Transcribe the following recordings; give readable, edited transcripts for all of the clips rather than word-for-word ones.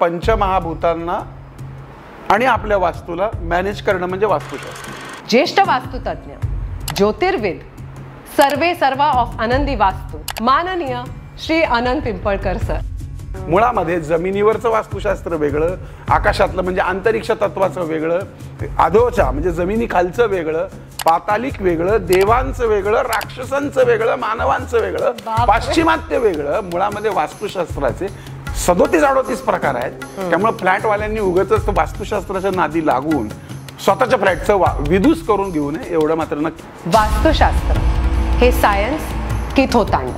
पंचमहाभूतांना आणि आपल्या वास्तूला मॅनेज करणं म्हणजे वास्तुशास्त्र. ज्येष्ठ वास्तुतज्ञ, ज्योतिर्विद, सर्वे सर्वा ऑफ आनंदी वास्तू, माननीय श्री अनंत पिंपळकर सर. मुळामध्ये जमिनीवरचं वास्तुशास्त्र वेगळं, आकाशातलं म्हणजे अंतरिक्ष तत्वाचं वेगळं, अधोच्या म्हणजे जमिनी खालचं वेगळं, पातालिक वेगळं, देवांचं वेगळं, राक्षसांचं वेगळं, मानवांचं वेगळं, पाश्चिमात्य वेगळं. मुळामध्ये वास्तुशास्त्राचे 37-38 प्रकार आहेत. त्यामुळे फ्लॅटवाल्यांनी उगाचच वास्तुशास्त्राच्या नादी लागून स्वतःच्या फ्लॅटचं विदूस करून घेऊ नये एवढं मात्र नक्की. वास्तुशास्त्र हे सायन्स की थोतांड?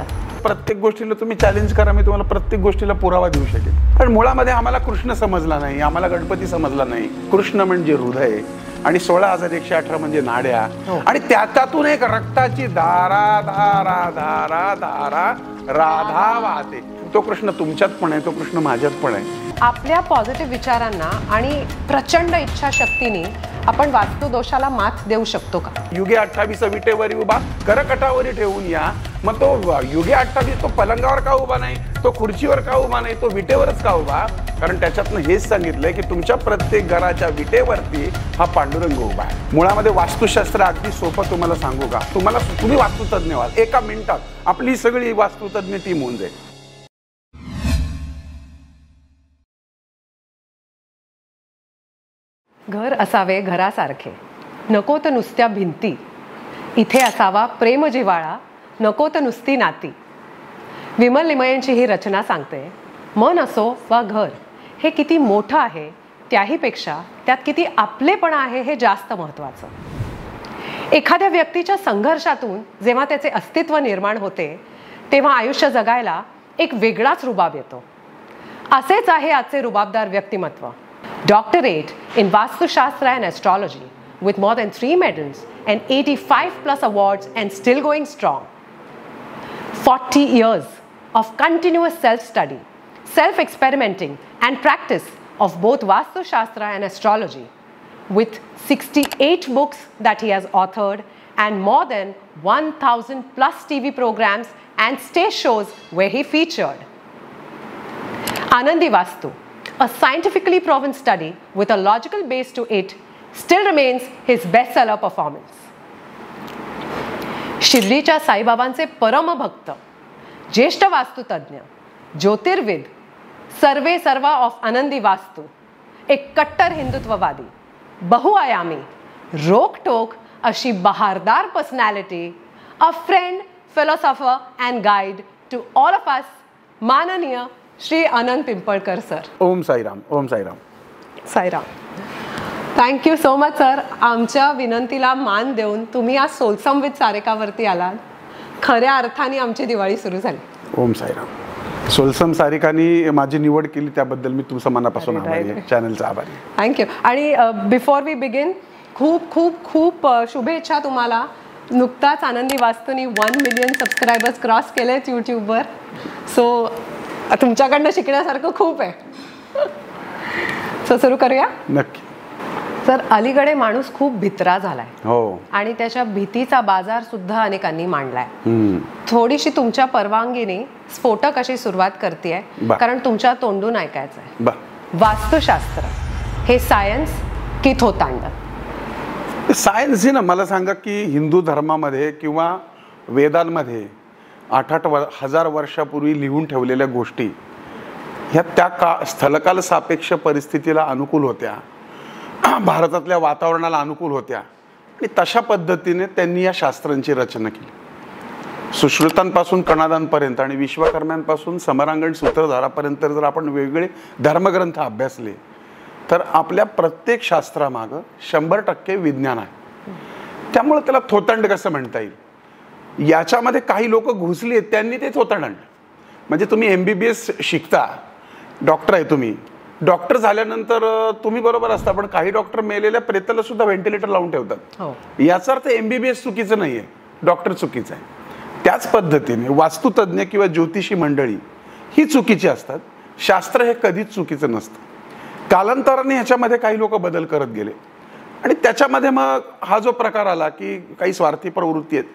प्रत्येक गोष्टीला तुम्ही चॅलेंज करा, मी तुम्हाला प्रत्येक गोष्टीला पुरावा देऊ शकेल. पण मुळामध्ये आम्हाला कृष्ण समजला नाही, आम्हाला गणपती समजला नाही. कृष्ण म्हणजे हृदय आणि 16,118 म्हणजे नाड्या आणि त्यातून एक रक्ताची धारा धारा धारा धारा राधा वाहते. तो कृष्ण तुमच्यात पण आहे, तो कृष्ण माझ्यात पण आहे. आपल्या पॉझिटिव्ह विचारांना आणि प्रचंड इच्छाशक्तीने आपण वास्तुदोषाला मात देऊ शकतो का? युगे 28 विटेवर उभा करकटावरी ठेवून या. मग तो युगे 28 तो पलंगावर का उभा नाही, तो खुर्चीवर का उभा नाही, तो विटेवरच का उभा? कारण त्याच्यातनं हेच सांगितलंय की तुमच्या प्रत्येक घराच्या विटेवरती हा पांडुरंग उभा आहे. मुळामध्ये वास्तुशास्त्र अगदी सोपं तुम्हाला सांगू का? तुम्ही वास्तुतज्ञ व्हाल, एका मिनिटात आपली सगळी वास्तुतज्ञ टीम होऊन जाईल. घर असावे घरासारखे, नको तर नुसत्या भिंती. इथे असावा प्रेम जिव्हाळा, नको तर नुसती नाती. विमल लिमयेंची ही रचना सांगते, मन असो वा घर हे किती मोठं आहे त्याहीपेक्षा त्यात किती आपलेपणा आहे हे जास्त महत्त्वाचं. एखाद्या व्यक्तीच्या संघर्षातून जेव्हा त्याचे अस्तित्व निर्माण होते तेव्हा आयुष्य जगायला एक वेगळाच रुबाब येतो. असेच आहे आजचे रुबाबदार व्यक्तिमत्व. Doctorate in Vastushastra and Astrology with more than 3 medals and 85+ awards and still going strong. 40 years of continuous self-study, self-experimenting and practice of both Vastushastra and Astrology with 68 books that he has authored and more than 1,000+ TV programs and stage shows where he featured. Anandi Vastu, a scientifically proven study with a logical base to it, still remains his bestseller performance. शिर्डीच्या साईबाबांचे परम भक्त, ज्येष्ठ वास्तुतज्ञ, ज्योतिर्विद, सर्वे सर्वा of आनंदी वास्तू, एक कट्टर हिंदुत्ववादी, बहुआयामी, रोकटोक अशी बहारदार personality, a friend, philosopher and guide to all of us, माननीय Shri Anant Pimpalkar sir. Om Sairam. Om Sairam. Sairam. Thank you so much sir. आमच्या विनंतीला मान देऊन तुम्ही आज सोलसम विथ सारिकावरती आलात. खऱ्या अर्थाने आमची दिवाळी सुरू झाली. ओम साईराम. सोलसम सारिकानी माझी निवड केली त्याबद्दल मी तुमचं मनापासून आभारी आहे, चॅनलचा आभारी. थँक्यू. आणि बिफोर वी बिगिन, खूप खूप खूप शुभेच्छा तुम्हाला. नुकताच आनंदी वास्तूनी 1 मिलियन सबस्क्रायबर्स क्रॉस केलेत यूट्यूबवर. सो तुमच्याकडनं शिकण्यासारखं खूप आहे. सो सुरू करूया. नक्की सर, अलीकडे माणूस खूप भित्रा झालाय. हो. आणि त्याच्या भीतीचा बाजार सुद्धा अनेकांनी मांडलाय. थोडीशी तुमच्या परवानगीने स्फोटक अशी सुरुवात करतेय, कारण तुमच्या तोंडून ऐकायचंय. वास्तुशास्त्र हे सायन्स की थोतांड? सायन्स ना, मला सांगा की हिंदू धर्मामध्ये किंवा वेदांमध्ये 8,000 वर्षापूर्वी लिहून ठेवलेल्या गोष्टी ह्या त्या स्थलकाल सापेक्ष परिस्थितीला अनुकूल होत्या, भारतातल्या वातावरणाला अनुकूल होत्या आणि तशा पद्धतीने त्यांनी या शास्त्रांची रचना केली. सुश्रुतांपासून कणादांपर्यंत आणि विश्वकर्म्यांपासून समरांगण सूत्रधारापर्यंत जर आपण वेगवेगळे धर्मग्रंथ अभ्यासले तर आपल्या प्रत्येक शास्त्रामागं 100% विज्ञान आहे. त्यामुळे त्याला थोतांड कसं म्हणता येईल? याच्यामध्ये काही लोक घुसली आहेत, त्यांनी ते थोतांड आणलं. म्हणजे तुम्ही MBBS शिकता, डॉक्टर आहे तुम्ही, डॉक्टर झाल्यानंतर तुम्ही बरोबर असता, पण काही डॉक्टर मेलेल्या प्रेताला सुद्धा व्हेंटिलेटर लावून ठेवतात. याचा अर्थ MBBS चुकीचं नाही आहे, डॉक्टर चुकीचं आहे. त्याच पद्धतीने वास्तुतज्ञ किंवा ज्योतिषी मंडळी ही चुकीची असतात. शास्त्र हे कधीच चुकीचं नसतं. कालांतराने ह्याच्यामध्ये काही लोक बदल करत गेले आणि त्याच्यामध्ये मग हा जो प्रकार आला की काही स्वार्थी प्रवृत्ती आहेत,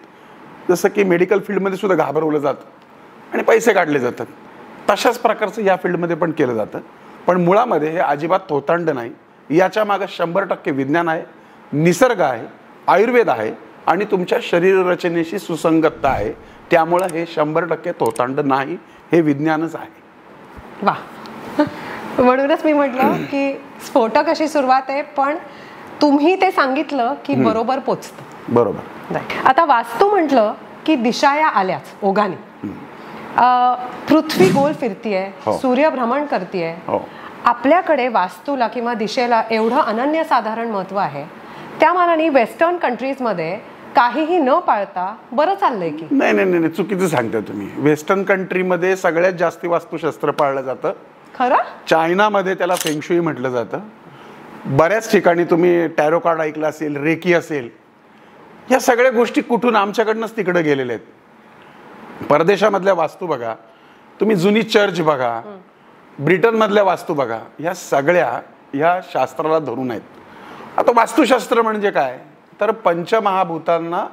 जसं की मेडिकल फील्डमध्ये सुद्धा घाबरवलं जातं आणि पैसे काढले जातात, तशाच प्रकारचं या फील्डमध्ये पण केलं जातं. पण मुळामध्ये हे अजिबात थोतांड नाही. याच्या मागे 100% विज्ञान आहे, निसर्ग आहे, आयुर्वेद आहे आणि तुमच्या शरीर रचनेशी सुसंगतता आहे. त्यामुळं हे 100% थोतांड नाही, हे विज्ञानच आहे. वा. म्हणूनच मी म्हटलं की स्फोटक अशी सुरुवात आहे, पण तुम्ही ते सांगितलं की बरोबर पोचतं. बरोबर. आता वास्तू म्हटलं की दिशा या आल्याच ओघाने. पृथ्वी गोल फिरतीये, सूर्य भ्रमण करतीये. आपल्याकडे वास्तूला किंवा दिशेला एवढं अनन्यसाधारण महत्व आहे, त्या मानाने वेस्टर्न कंट्रीजमध्ये काहीही न पाळता बरं चाललंय की? नाही नाही नाही, चुकीचं सांगता तुम्ही. वेस्टर्न कंट्रीमध्ये सगळ्यात जास्ती वास्तुशास्त्र पाळलं जातं. खरं? चायनामध्ये त्याला फेंगशुई म्हटलं जातं. बऱ्याच ठिकाणी तुम्ही टॅरो कार्ड ऐकलं असेल, रेकी असेल, या सगळ्या गोष्टी कुठून आमच्याकडनंच तिकडे गेलेल्या आहेत. परदेशामधल्या वास्तू बघा, तुम्ही जुनी चर्च बघा, ब्रिटनमधल्या वास्तू बघा, ह्या सगळ्या ह्या शास्त्राला धरून आहेत. आता वास्तुशास्त्र म्हणजे काय, तर पंचमहाभूतांना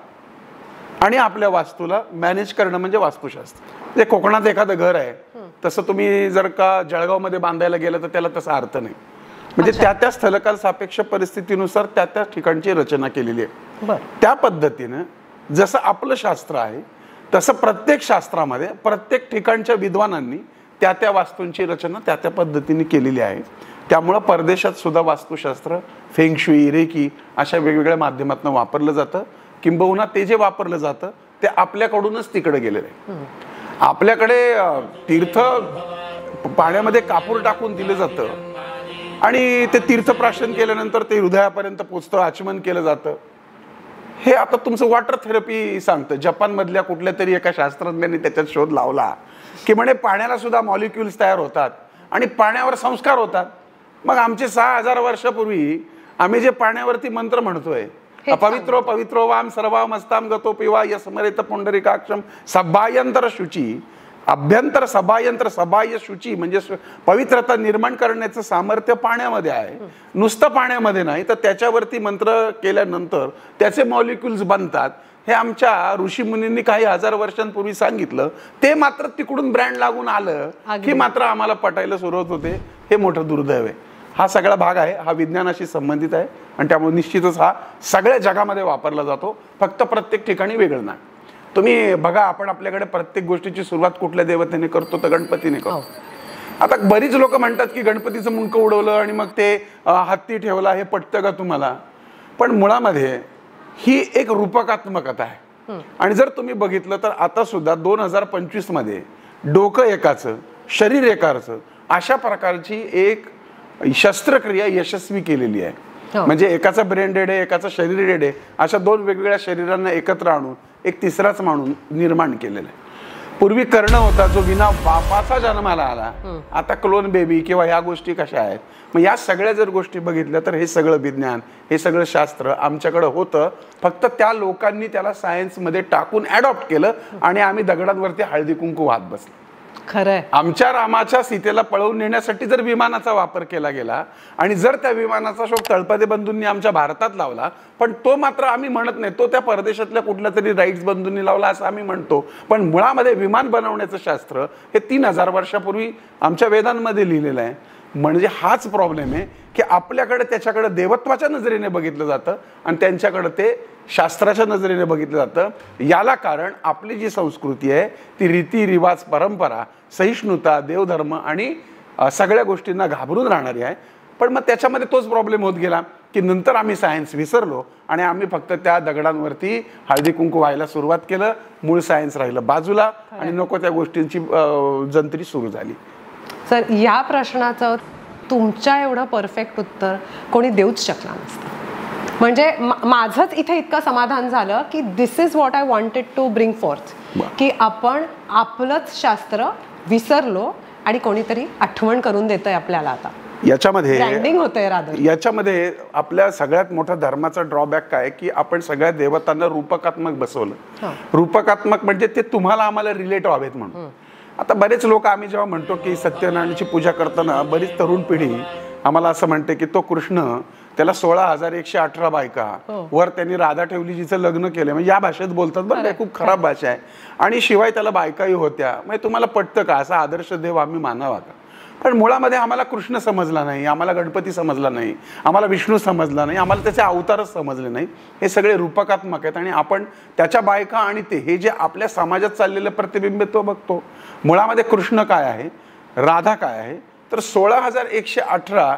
आणि आपल्या वास्तूला मॅनेज करणं म्हणजे वास्तुशास्त्र. जे कोकणात एखादं घर आहे तसं तुम्ही जर का जळगावमध्ये बांधायला गेलं तर त्याला तसा अर्थ नाही. म्हणजे त्या त्या स्थलकाल सापेक्ष परिस्थितीनुसार त्या त्या ठिकाणची रचना केलेली आहे. त्या पद्धतीनं जसं आपलं शास्त्र आहे तसं प्रत्येक शास्त्रामध्ये प्रत्येक ठिकाणच्या विद्वानांनी त्या त्या वास्तूंची रचना त्या त्या पद्धतीने केलेली आहे. त्यामुळं परदेशात सुद्धा वास्तुशास्त्र, फेंगशुई, रेकी अशा वेगवेगळ्या माध्यमातून वापरलं जातं. किंबहुना ते जे वापरलं जातं ते आपल्याकडूनच तिकडे गेलेलं आहे. आपल्याकडे तीर्थ पाण्यामध्ये कापूर टाकून दिलं जातं आणि ते तीर्थप्राशन केल्यानंतर ते हृदयापर्यंत पोचतं, आचमन केलं जातं. हे आता तुमचं वॉटर थेरपी सांगतं. जपानमधल्या कुठल्या तरी एका शास्त्रज्ञांनी त्याच्यात शोध लावला की म्हणे पाण्याला सुद्धा मॉलिक्युल्स तयार होतात आणि पाण्यावर संस्कार होतात. मग आमचे 6000 वर्षापूर्वी आम्ही जे पाण्यावरती मंत्र म्हणतोय, अपवित्रो पवित्रो वाम सर्वामस्ताम गतो पिवा यस्मरेत पुंडरीकाक्षम सबायंतर शुची, अभ्यंतर सबायंतर सबाय शुची म्हणजे पवित्रता निर्माण करण्याचं सामर्थ्य पाण्यामध्ये आहे. नुसतं पाण्यामध्ये नाही तर त्याच्यावरती मंत्र केल्यानंतर त्याचे मॉलिक्युल्स बनतात. हे आमच्या ऋषीमुनींनी काही हजार वर्षांपूर्वी सांगितलं. ते मात्र तिकडून ब्रँड लागून आलं की मात्र आम्हाला पटायला सुरुवात होते. हे मोठं दुर्दैव आहे. हा सगळा भाग आहे, हा विज्ञानाशी संबंधित आहे आणि त्यामुळे निश्चितच हा सगळ्या जगामध्ये वापरला जातो, फक्त प्रत्येक ठिकाणी वेगळं नाही. तुम्ही बघा, आपण आपल्याकडे प्रत्येक गोष्टीची सुरुवात कुठल्या देवतेने करतो तर गणपतीने करतो. आता बरीच लोक म्हणतात की गणपतीचं मुंडकं उडवलं आणि मग ते हत्ती ठेवला, हे पटतं का तुम्हाला? पण मुळामध्ये ही एक रूपकात्मकता आहे. आणि जर तुम्ही बघितलं तर आता सुद्धा 2025 मध्ये डोकं एकाचं, शरीर एकाचं अशा प्रकारची एक शस्त्रक्रिया यशस्वी केलेली आहे. म्हणजे एकाचा ब्रेन डेड आहे, एकाचा शरीर डेड आहे, अशा दोन वेगवेगळ्या शरीरांना एकत्र आणून एक तिसराच माणूस निर्माण केलेला आहे. पूर्वी कर्ण होता जो विना बापाचा जन्माला आला, आता क्लोन बेबी किंवा ह्या गोष्टी कशा आहेत. मग या सगळ्या जर गोष्टी बघितल्या तर हे सगळं विज्ञान, हे सगळं शास्त्र आमच्याकडे होतं, फक्त त्या लोकांनी त्याला सायन्समध्ये टाकून ॲडॉप्ट केलं आणि आम्ही दगडांवरती हळदी कुंकू वाहत बसलो. खरंय. आमच्या रामाच्या सीतेला पळवून नेण्यासाठी जर विमानाचा वापर केला गेला आणि जर त्या विमानाचा शोध तळपदे बंधूंनी आमच्या भारतात लावला, पण तो मात्र आम्ही म्हणत नाही, तो त्या परदेशातल्या कुठल्या तरी राईट्स बंधूंनी लावला असं आम्ही म्हणतो. पण मुळामध्ये विमान बनवण्याचं शास्त्र हे 3000 वर्षापूर्वी आमच्या वेदांमध्ये लिहिलेलं आहे. म्हणजे हाच प्रॉब्लेम आहे की आपल्याकडे त्याच्याकडे देवत्वाच्या नजरेने बघितलं जातं आणि त्यांच्याकडे ते शास्त्राच्या नजरेने बघितलं जातं. याला कारण आपली जी संस्कृती आहे ती रीती रिवाज, परंपरा, सहिष्णुता, देवधर्म आणि सगळ्या गोष्टींना घाबरून राहणारी आहे. पण मग त्याच्यामध्ये तोच प्रॉब्लेम होत गेला की नंतर आम्ही सायन्स विसरलो आणि आम्ही फक्त त्या दगडांवरती हळदी कुंकू व्हायला सुरुवात केलं. मूळ सायन्स राहिलं बाजूला आणि नको त्या गोष्टींची जंत्री सुरू झाली. सर, या प्रश्नाचं तुमच्या एवढं परफेक्ट उत्तर कोणी देऊच शकला नसतं. म्हणजे माझंच इथे इतकं समाधान झालं की this is what I wanted to bring forth, की आपण आपलंच शास्त्र विसरलो आणि कोणीतरी आठवण करून देतंय आपल्याला. आता याच्यामध्ये आपल्या सगळ्यात मोठा धर्माचा ड्रॉबॅक काय की आपण सगळ्या देवतांना रूपकात्मक बसवलं. रूपकात्मक म्हणजे ते तुम्हाला आम्हाला रिलेट व्हावेत म्हणून. आता बरेच लोक आम्ही जेव्हा म्हणतो की सत्यनारायणाची पूजा करताना बरीच तरुण पिढी आम्हाला असं म्हणते की तो कृष्ण, त्याला 16,118 बायका, वर त्यांनी राधा ठेवली जिचं लग्न केलं, म्हणजे या भाषेत बोलतात. बरं, खूप खराब भाषा आहे आणि शिवाय त्याला बायकाही होत्या. म्हणजे तुम्हाला पटतं का? असा आदर्श देव आम्ही मानावा का? पण मुळामध्ये आम्हाला कृष्ण समजला नाही, आम्हाला गणपती समजला नाही, आम्हाला विष्णू समजला नाही, आम्हाला त्याचे अवतारच समजले नाही. हे सगळे रूपकात्मक आहेत आणि आपण त्याच्या बायका आणि ते हे जे आपल्या समाजात चाललेलं प्रतिबिंबित्व बघतो. मुळामध्ये कृष्ण काय आहे, राधा काय आहे, तर 16,118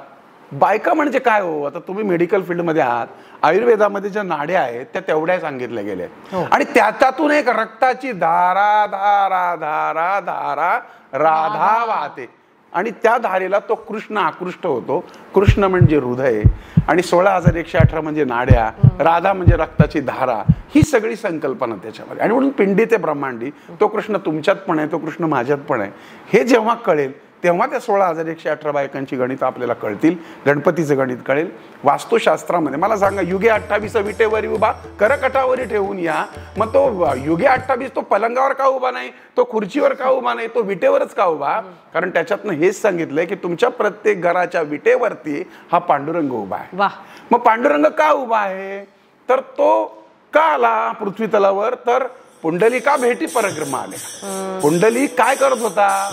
बायका म्हणजे काय हो. आता तुम्ही मेडिकल फील्डमध्ये आहात, आयुर्वेदामध्ये ज्या नाड्या आहेत त्या तेवढ्या सांगितल्या गेल्या आणि त्यातून एक रक्ताची धारा धारा धारा धारा राधा वाहते आणि त्या धारेला तो कृष्ण आकृष्ट होतो. कृष्ण म्हणजे हृदय आणि 16,118 म्हणजे नाड्या, राधा म्हणजे रक्ताची धारा. ही सगळी संकल्पना त्याच्यामध्ये. आणि म्हणून पिंडी ते ब्रह्मांडी तो कृष्ण तुमच्यात पण आहे, तो कृष्ण माझ्यात पण आहे. हे जेव्हा कळेल तेव्हा त्या 16,118 बायकांची गणित आपल्याला कळतील, गणपतीचं गणित कळेल. वास्तुशास्त्रामध्ये मला सांगा, युगे 28 विटेवरी उभा करकटावरी ठेवून या. मग तो युगे 28 तो पलंगावर का उभा नाही, तो खुर्चीवर का उभा नाही, तो विटेवरच का उभा? कारण त्याच्यातनं हेच सांगितलंय की तुमच्या प्रत्येक घराच्या विटेवरती हा पांडुरंग उभा आहे. मग पांडुरंग का उभा आहे, तर तो का आला पृथ्वी तलावर, तर पुंडलिका भेटी परिक्रमा आले. पुंडलिक काय करत होता,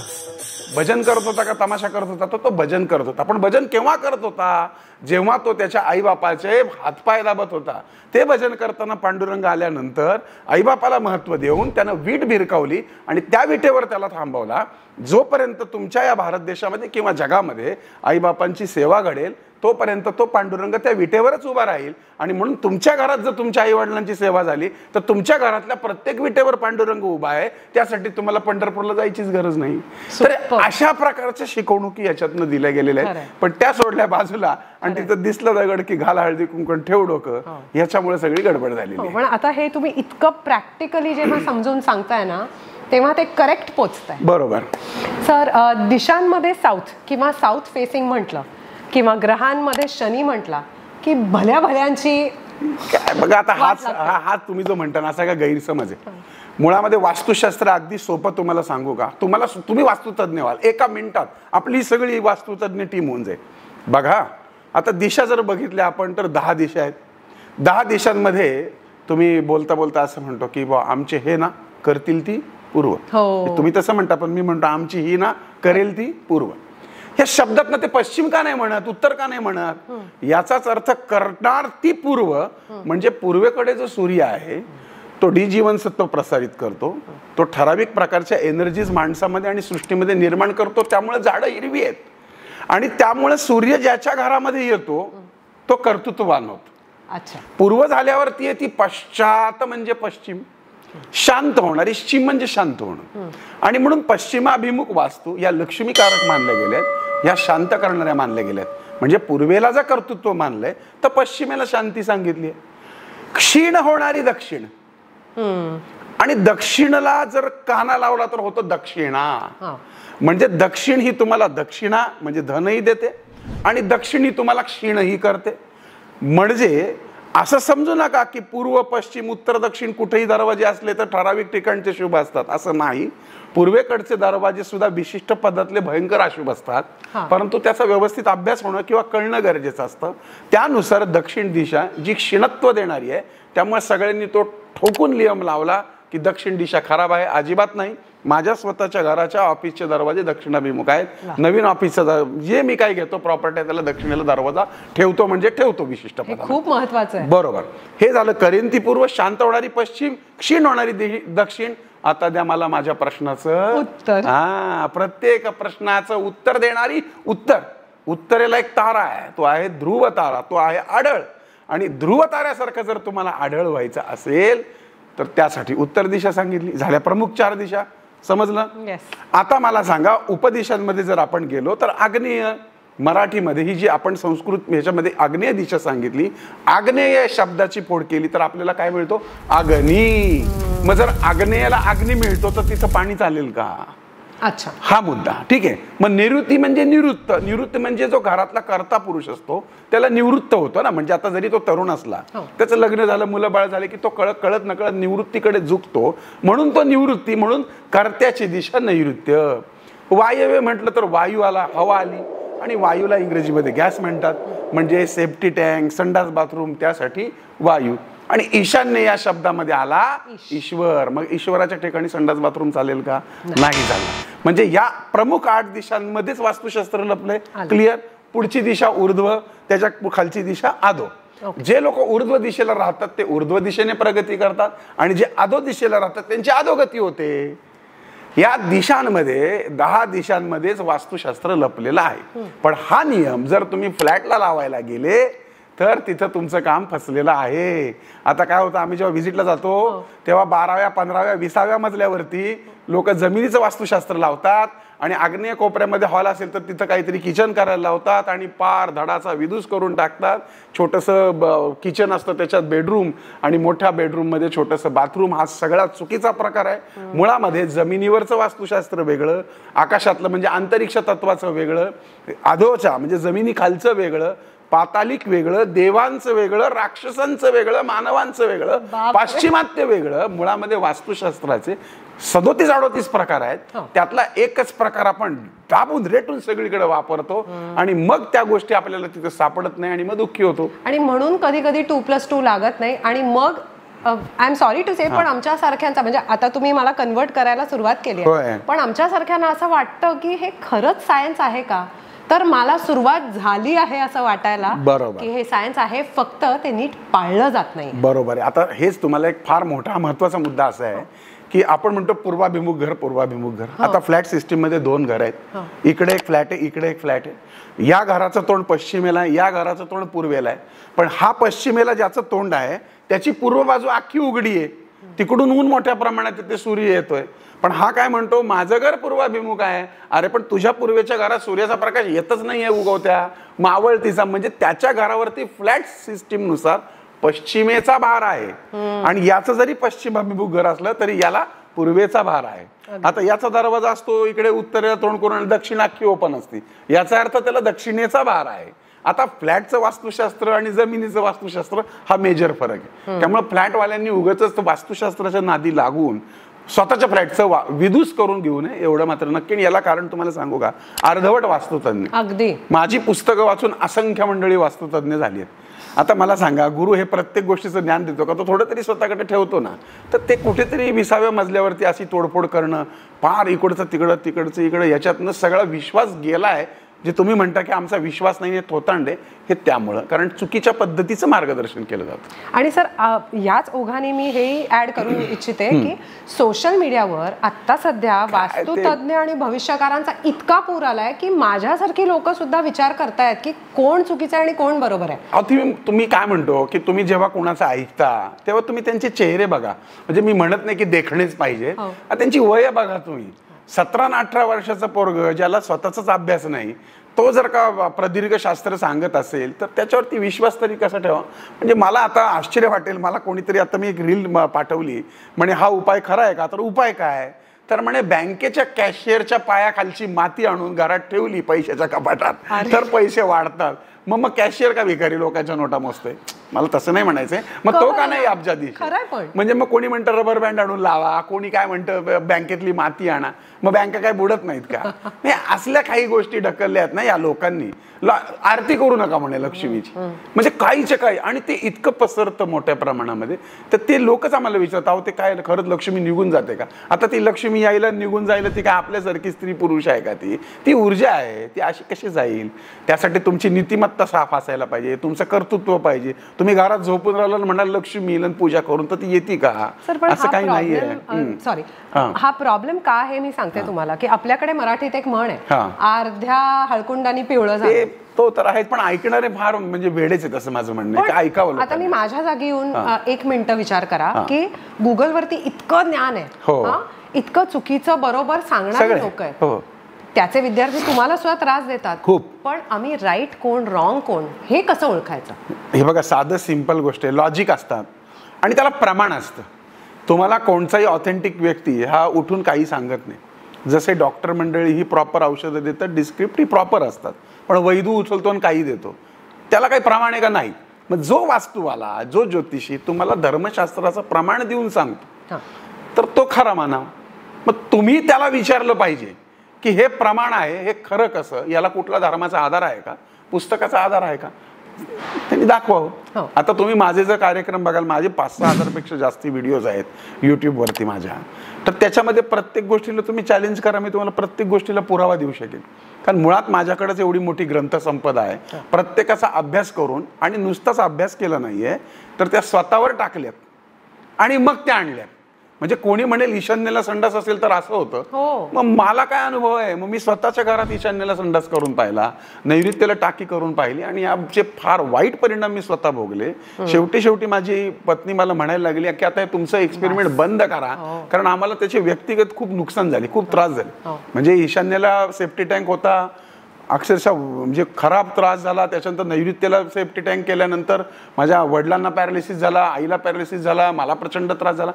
भजन करत होता का तमाशा करत होता, तर तो भजन करत होता. पण भजन केव्हा करत होता, जेव्हा तो त्याच्या आईबापाचे हातपाय दाबत होता. ते भजन करताना पांडुरंग आल्यानंतर आईबापाला महत्व देऊन त्यानं वीट भिरकावली आणि त्या विटेवर त्याला थांबवला. जोपर्यंत तुमच्या या भारत देशामध्ये किंवा जगामध्ये आईबापांची सेवा घडेल तोपर्यंत तो पांडुरंग त्या विटेवरच उभा राहील. आणि म्हणून तुमच्या घरात जर तुमच्या आई वडिलांची सेवा झाली तर तुमच्या घरातल्या प्रत्येक विटेवर पांडुरंग उभा आहे. त्यासाठी तुम्हाला पंढरपूरला जायचीच गरज नाही. तर अशा प्रकारच्या शिकवणुकी याच्यातनं दिल्या गेलेल्या आहेत. पण त्या सोडल्या बाजूला आणि तिथं दिसलं दगड की घाल हळदी कुंकण ठेव डोकं, याच्यामुळे सगळी गडबड झाली. पण आता हे तुम्ही इतकं प्रॅक्टिकली जेव्हा समजून सांगताय ना तेव्हा ते करेक्ट पोचतंय. बरोबर सर, दिशांमध्ये साऊथ किंवा साऊथ फेसिंग म्हटलं किंवा ग्रहांमध्ये शनी म्हटला की भल्या भल्यांची बघा. आता हा तुम्ही जो म्हणता ना असा का गैरसमज आहे. मुळामध्ये वास्तुशास्त्र अगदी सोपं तुम्हाला सांगू का, तुम्ही वास्तुतज्ञ व्हाल, एका मिनिटात आपली सगळी वास्तुतज्ञ टीम होऊन जाईल. बघा आता दिशा जर बघितल्या आपण तर 10 दिशा आहेत. 10 दिशांमध्ये तुम्ही बोलता बोलता असं म्हणतो की बा आमचे हे ना करतील ती पूर्व. तुम्ही तसं म्हणता, पण मी म्हणतो आमची ही ना करेल ती पूर्व. ह्या शब्दात ना ते पश्चिम का नाही म्हणत, उत्तर का नाही म्हणत, याचाच अर्थ करणार ती पूर्व. म्हणजे पूर्वेकडे जो सूर्य आहे तो डी जीवनसत्व प्रसारित करतो, तो ठराविक प्रकारच्या एनर्जीज माणसामध्ये आणि सृष्टीमध्ये निर्माण करतो. त्यामुळे झाडं हिरवी आहेत आणि त्यामुळे सूर्य ज्याच्या घरामध्ये येतो तो कर्तृत्ववान होतो. पूर्व झाल्यावरती ती पश्चात म्हणजे पश्चिम, शांत होणारी, शिम म्हणजे शांत होणं. आणि म्हणून पश्चिमाभिमुख वास्तू या लक्ष्मीकारक मानल्या गेल्यात, या शांत करणाऱ्या मानल्या गेल्यात. म्हणजे पूर्वेला जर कर्तृत्व मानलंय तर पश्चिमेला शांती सांगितली आहे. क्षीण होणारी दक्षिण आणि दक्षिणला जर काना लावला तर होतो दक्षिणा. म्हणजे दक्षिण ही तुम्हाला दक्षिणा म्हणजे धनही देते आणि दक्षिण ही तुम्हाला क्षीणही करते. म्हणजे असं समजू नका की पूर्व पश्चिम उत्तर दक्षिण कुठेही दरवाजे असले तर ठराविक ठिकाणचे शुभ असतात, असं नाही. पूर्वेकडचे दरवाजे सुद्धा विशिष्ट पद्धतीतले भयंकर अशुभ असतात, परंतु त्याचा व्यवस्थित अभ्यास होणं किंवा कळणं गरजेचं असतं. त्यानुसार दक्षिण दिशा जी क्षीणत्व देणारी आहे, त्यामुळे सगळ्यांनी तो ठोकून नियम लावला की दक्षिण दिशा खराब आहे. अजिबात नाही. माझ्या स्वतःच्या घराच्या ऑफिसचे दरवाजे दक्षिणाभिमुख आहेत. नवीन ऑफिसचा जे मी काय घेतो प्रॉपर्टी आहे त्याला दक्षिणेला दरवाजा ठेवतो, म्हणजे ठेवतो विशिष्ट पद्धतीने. खूप महत्वाचं आहे. बरोबर. हे झालं करेन ती पूर्व, शांत होणारी पश्चिम, क्षीण होणारी दक्षिण. आता द्या मला माझ्या प्रश्नाचं उत्तर. प्रत्येक प्रश्नाचं उत्तर देणारी उत्तरेला एक तारा आहे, तो आहे ध्रुव तारा, तो आहे आढळ. आणि ध्रुव ताऱ्यासारखं जर तुम्हाला आढळ व्हायचं असेल तर त्यासाठी उत्तर दिशा सांगितली. झाल्या प्रमुख 4 दिशा. समजलं? आता मला सांगा, उपदिशांमध्ये जर आपण गेलो तर आग्नेय, मराठीमध्ये ही जी आपण संस्कृत ह्याच्यामध्ये आग्नेय दिशा सांगितली, आग्नेय शब्दाची फोड केली तर आपल्याला काय मिळतो? अग्नी. मग जर आग्नेयाला अग्नी मिळतो तर तिथं पाणी चालेल का? अच्छा, हा मुद्दा. ठीक आहे. मग निवृत्ती म्हणजे निवृत्त म्हणजे जो घरातला कर्ता पुरुष असतो त्याला निवृत्त होतो ना. म्हणजे आता जरी तो तरुण असला, त्याचं लग्न झालं, मुलं बाळ झाले की तो कळत नकळत निवृत्तीकडे झुकतो. म्हणून तो निवृत्ती, म्हणून कर्त्याची दिशा नैऋत्य. वायव्य म्हटलं तर वायू आला, हवा आली, आणि वायूला इंग्रजीमध्ये गॅस म्हणतात. म्हणजे सेफ्टी टँक, संडास बाथरूम, त्यासाठी वायू. आणि ईशान्य या शब्दामध्ये आला ईश्वर. मग ईश्वराच्या ठिकाणी संडास बाथरूम चालेल का? नाही चालणार. म्हणजे या प्रमुख 8 दिशांमध्येच वास्तुशास्त्र लपलंय. क्लिअर. पुढची दिशा ऊर्ध्व, त्याच्या खालची दिशा अधो. जे लोक ऊर्ध्व दिशेला राहतात ते ऊर्ध्व दिशेने प्रगती करतात आणि जे अधो दिशेला राहतात त्यांची अधोगती होते. या दिशांमध्ये 10 दिशांमध्येच वास्तुशास्त्र लपलेलं आहे. पण हा नियम जर तुम्ही फ्लॅटला लावायला गेले तर तिथं तुमचं काम फसलेलं आहे. आता काय होतं, आम्ही जेव्हा व्हिजिटला जातो तेव्हा 12व्या 15व्या 20व्या मजल्यावरती लोक जमिनीचं वास्तुशास्त्र लावतात आणि आग्नेय कोपऱ्यामध्ये हॉल असेल तर तिथं काहीतरी किचन करायला लावतात आणि पार धडाचा विदूस करून टाकतात. छोटंसं किचन असतं, त्याच्यात बेडरूम आणि मोठ्या बेडरूममध्ये छोटंसं बाथरूम. हा सगळा चुकीचा प्रकार आहे. मुळामध्ये जमिनीवरचं वास्तुशास्त्र वेगळं, आकाशातलं म्हणजे अंतरिक्ष तत्वाचं वेगळं, अधोच्या म्हणजे जमिनी खालचं वेगळं, पातालिक वेगळं, देवांचं वेगळं, राक्षसांचं वेगळं, मानवांचं वेगळं, पाश्चिमात्य वेगळं. मुळामध्ये वास्तुशास्त्राचे 37-38 प्रकार आहेत. त्यातला एकच प्रकार आपण दाबून रेटून सगळीकडे वापरतो आणि मग त्या गोष्टी आपल्याला तिथे सापडत नाही आणि मग दुःखी होतो. आणि म्हणून कधी कधी 2+2 लागत नाही आणि मग आय एम सॉरी टू से पण आमच्या सारख्यांचा म्हणजे आता तुम्ही मला कन्वर्ट करायला सुरुवात केली आहे, पण आमच्या सारख्यांना असं वाटतं की हे खरंच सायन्स आहे का. तर मला सुरुवात झाली आहे असं वाटायला की हे सायन्स आहे, फक्त ते नीट पाळलं जात नाही. बरोबर आहे. आता हेच तुम्हाला एक फार मोठा महत्वाचा मुद्दा असा आहे की आपण म्हणतो पूर्वाभिमुख घर पूर्वाभिमुख घर. आता फ्लॅट सिस्टीम मध्ये 2 घर आहेत. इकडे एक फ्लॅट आहे, इकडे एक फ्लॅट आहे. या घराचं तोंड पश्चिमेला आहे, या घराचं तोंड पूर्वेला आहे. पण हा पश्चिमेला ज्याचं तोंड आहे त्याची पूर्व बाजू अख्खी उघडी आहे. तिकडून ऊन मोठ्या प्रमाणात तिथे सूर्य येतोय. पण हा काय म्हणतो, माझं घर पूर्वाभिमुख आहे. अरे पण तुझ्या पूर्वेच्या घरात सूर्याचा प्रकाश येतच नाहीये उगवत्या मावळतीचा. म्हणजे त्याच्या घरावरती फ्लॅट सिस्टीम नुसार पश्चिमेचा भार आहे आणि याचं जरी पश्चिमाभिमुख घर असलं तरी याला पूर्वेचा भार आहे. आता याचा दरवाजा असतो इकडे उत्तरेला तोंड करून आणि दक्षिण अख्खी ओपन असते, याचा अर्थ त्याला दक्षिणेचा भार आहे. आता फ्लॅटचं वास्तुशास्त्र आणि जमिनीचं वास्तुशास्त्र हा मेजर फरक आहे. त्यामुळे फ्लॅटवाल्यांनी उगाचच वास्तुशास्त्राच्या नादी लागून स्वतःच्या फ्लॅटचं विदूस करून घेऊ नये एवढं मात्र नक्की. याला कारण तुम्हाला सांगू का, अर्धवट वास्तुतज्ञ. अगदी माझी पुस्तकं वाचून असंख्य मंडळी वास्तुतज्ञ झाली आहेत. आता मला सांगा, गुरु हे प्रत्येक गोष्टीचं ज्ञान देतो का? तो थोडं तरी स्वतःकडे ठेवतो ना. तर ते कुठेतरी 20व्या मजल्यावरती अशी तोडफोड करणं, पार इकडचं तिकडं तिकडचं इकडं, याच्यातनं सगळा विश्वास गेलाय. जे तुम्ही म्हणता की आमचा विश्वास नाही आहे थोतांडे, हे त्यामुळं कारण चुकीच्या पद्धतीचं मार्गदर्शन केलं जातं. आणि सर याच ओघाने मी हे ऍड करू इच्छिते की सोशल मीडियावर आता सध्या वास्तुतज्ञ आणि भविष्यकारांचा इतका पूर आलाय की माझ्यासारखी लोक सुद्धा विचार करतायत की कोण चुकीचं आहे आणि कोण बरोबर आहे. तुम्ही काय म्हणतो की तुम्ही जेव्हा कोणाचं ऐकता तेव्हा तुम्ही त्यांचे चेहरे बघा. म्हणजे मी म्हणत नाही की देखणेच पाहिजे, त्यांची वय बघा. तुम्ही 17-18 वर्षाचा पोरग ज्याला स्वतःचाच अभ्यास नाही, तो जर का प्रदीर्घ शास्त्र सांगत असेल तर त्याच्यावरती विश्वास तरी कसा ठेवा. म्हणजे मला आता आश्चर्य वाटेल, मला कोणीतरी आता मी एक रील पाठवली म्हणे हा उपाय खरा आहे का, तर उपाय काय तर म्हणे बँकेच्या कॅशियरच्या पायाखालची माती आणून घरात ठेवली पैशाच्या कपाटात तर पैसे वाढतात. मग कॅशियर का भिकारी लोकांच्या नोटा मोजतोय? मला तसं नाही म्हणायचंय. मग तो का नाही अब्जाधीश? म्हणजे मग कोणी म्हणतं रबर बँड आणून लावा, कोणी काय म्हणतं बँकेतली माती आणा. मग बँका काय बुडत नाहीत का? नाही, असल्या काही गोष्टी ढकलल्या आहेत ना या लोकांनी. आरती करू नका म्हणे लक्ष्मीची, म्हणजे काहीचे काही. आणि ते इतकं पसरतं मोठ्या प्रमाणामध्ये, तर ते लोकच आम्हाला विचारतात अहो ते काय खरंच लक्ष्मी निघून जाते का? आता ती लक्ष्मी यायला निघून जायला ती काय आपल्यासारखी स्त्री पुरुष आहे का? ती ऊर्जा आहे, ती अशी कशी जाईल? त्यासाठी तुमची नीतिमत्ता साफ असायला पाहिजे, तुमचं कर्तृत्व पाहिजे. तुम्ही घरात झोपून राहिला म्हणाल लक्ष्मी येईल पूजा करून, तर ती येते का? असं काही नाहीये. सॉरी, हा प्रॉब्लेम का आहे मी सांगते तुम्हाला की आपल्याकडे मराठीत एक म्हण आहे, अर्ध्या हळकुंडानी पिवळं झालं. तो तर आहे, पण ऐकणारे फार म्हणजे वेडेच आहेत असं माझं म्हणणं आहे. ऐकावं. आता मी माझ्या जागी येऊन 1 मिनिट विचार करा की गुगलवरती इतकं ज्ञान आहे, इतकं चुकीचं बरोबर सांगणारे लोक आहेत, त्याचे विद्यार्थी तुम्हाला सुद्धा त्रास देतात खूप. पण आम्ही राईट कोण रॉंग कोण हे कसं ओळखायचं? हे बघा, साधं सिंपल गोष्ट आहे. लॉजिक असतात आणि त्याला प्रमाण असतं. तुम्हाला कोणताही ऑथेंटिक व्यक्ती हा उठून काही सांगत नाही. जसे डॉक्टर मंडळी ही प्रॉपर औषधं देतात, डिस्क्रिप्ट ही प्रॉपर असतात, पण वैदू उचलतो आणि काही देतो. त्याला काही प्रमाण आहे का? नाही. मग जो वास्तूवाला, जो ज्योतिषी तुम्हाला धर्मशास्त्राचं प्रमाण देऊन सांगतो तर तो खरा माना. मग तुम्ही त्याला विचारलं पाहिजे की हे प्रमाण आहे, हे खरं कसं? याला कुठला धर्माचा आधार आहे का? पुस्तकाचा आधार आहे का? त्यांनी दाखवावं. हो. आता तुम्ही माझे जर कार्यक्रम बघाल, माझे 5-6 हजारपेक्षा जास्ती व्हिडिओज आहेत यूट्यूबवरती माझ्या, तर त्याच्यामध्ये प्रत्येक गोष्टीला तुम्ही चॅलेंज करा, मी तुम्हाला प्रत्येक गोष्टीला पुरावा देऊ शकेन. कारण मुळात माझ्याकडेच एवढी मोठी ग्रंथसंपदा आहे, प्रत्येकाचा अभ्यास करून, आणि नुसताच अभ्यास केला नाहीये तर त्या स्वतःवर टाकल्यात आणि मग त्या आणल्यात. म्हणजे कोणी म्हणेल ईशान्येला संडास असेल तर असं होतं, मग मला काय अनुभव आहे, मग मी स्वतःच्या घरात ईशान्येला संडास करून पाहिला, नैऋत्येला टाकी करून पाहिली, आणि आमचे फार वाईट परिणाम मी स्वतः भोगले. शेवटी माझी पत्नी मला म्हणायला लागली की आता हे तुमचं एक्सपेरिमेंट बंद करा, कारण आम्हाला त्याचे व्यक्तिगत खूप नुकसान झाले, खूप त्रास झाले. म्हणजे ईशान्येला सेफ्टी टँक होता, अक्षरशः म्हणजे खराब त्रास झाला. त्याच्यानंतर नैऋत्येला सेफ्टी टँक केल्यानंतर माझ्या वडिलांना पॅरालिसिस झाला, आईला पॅरालिसिस झाला, मला प्रचंड त्रास झाला.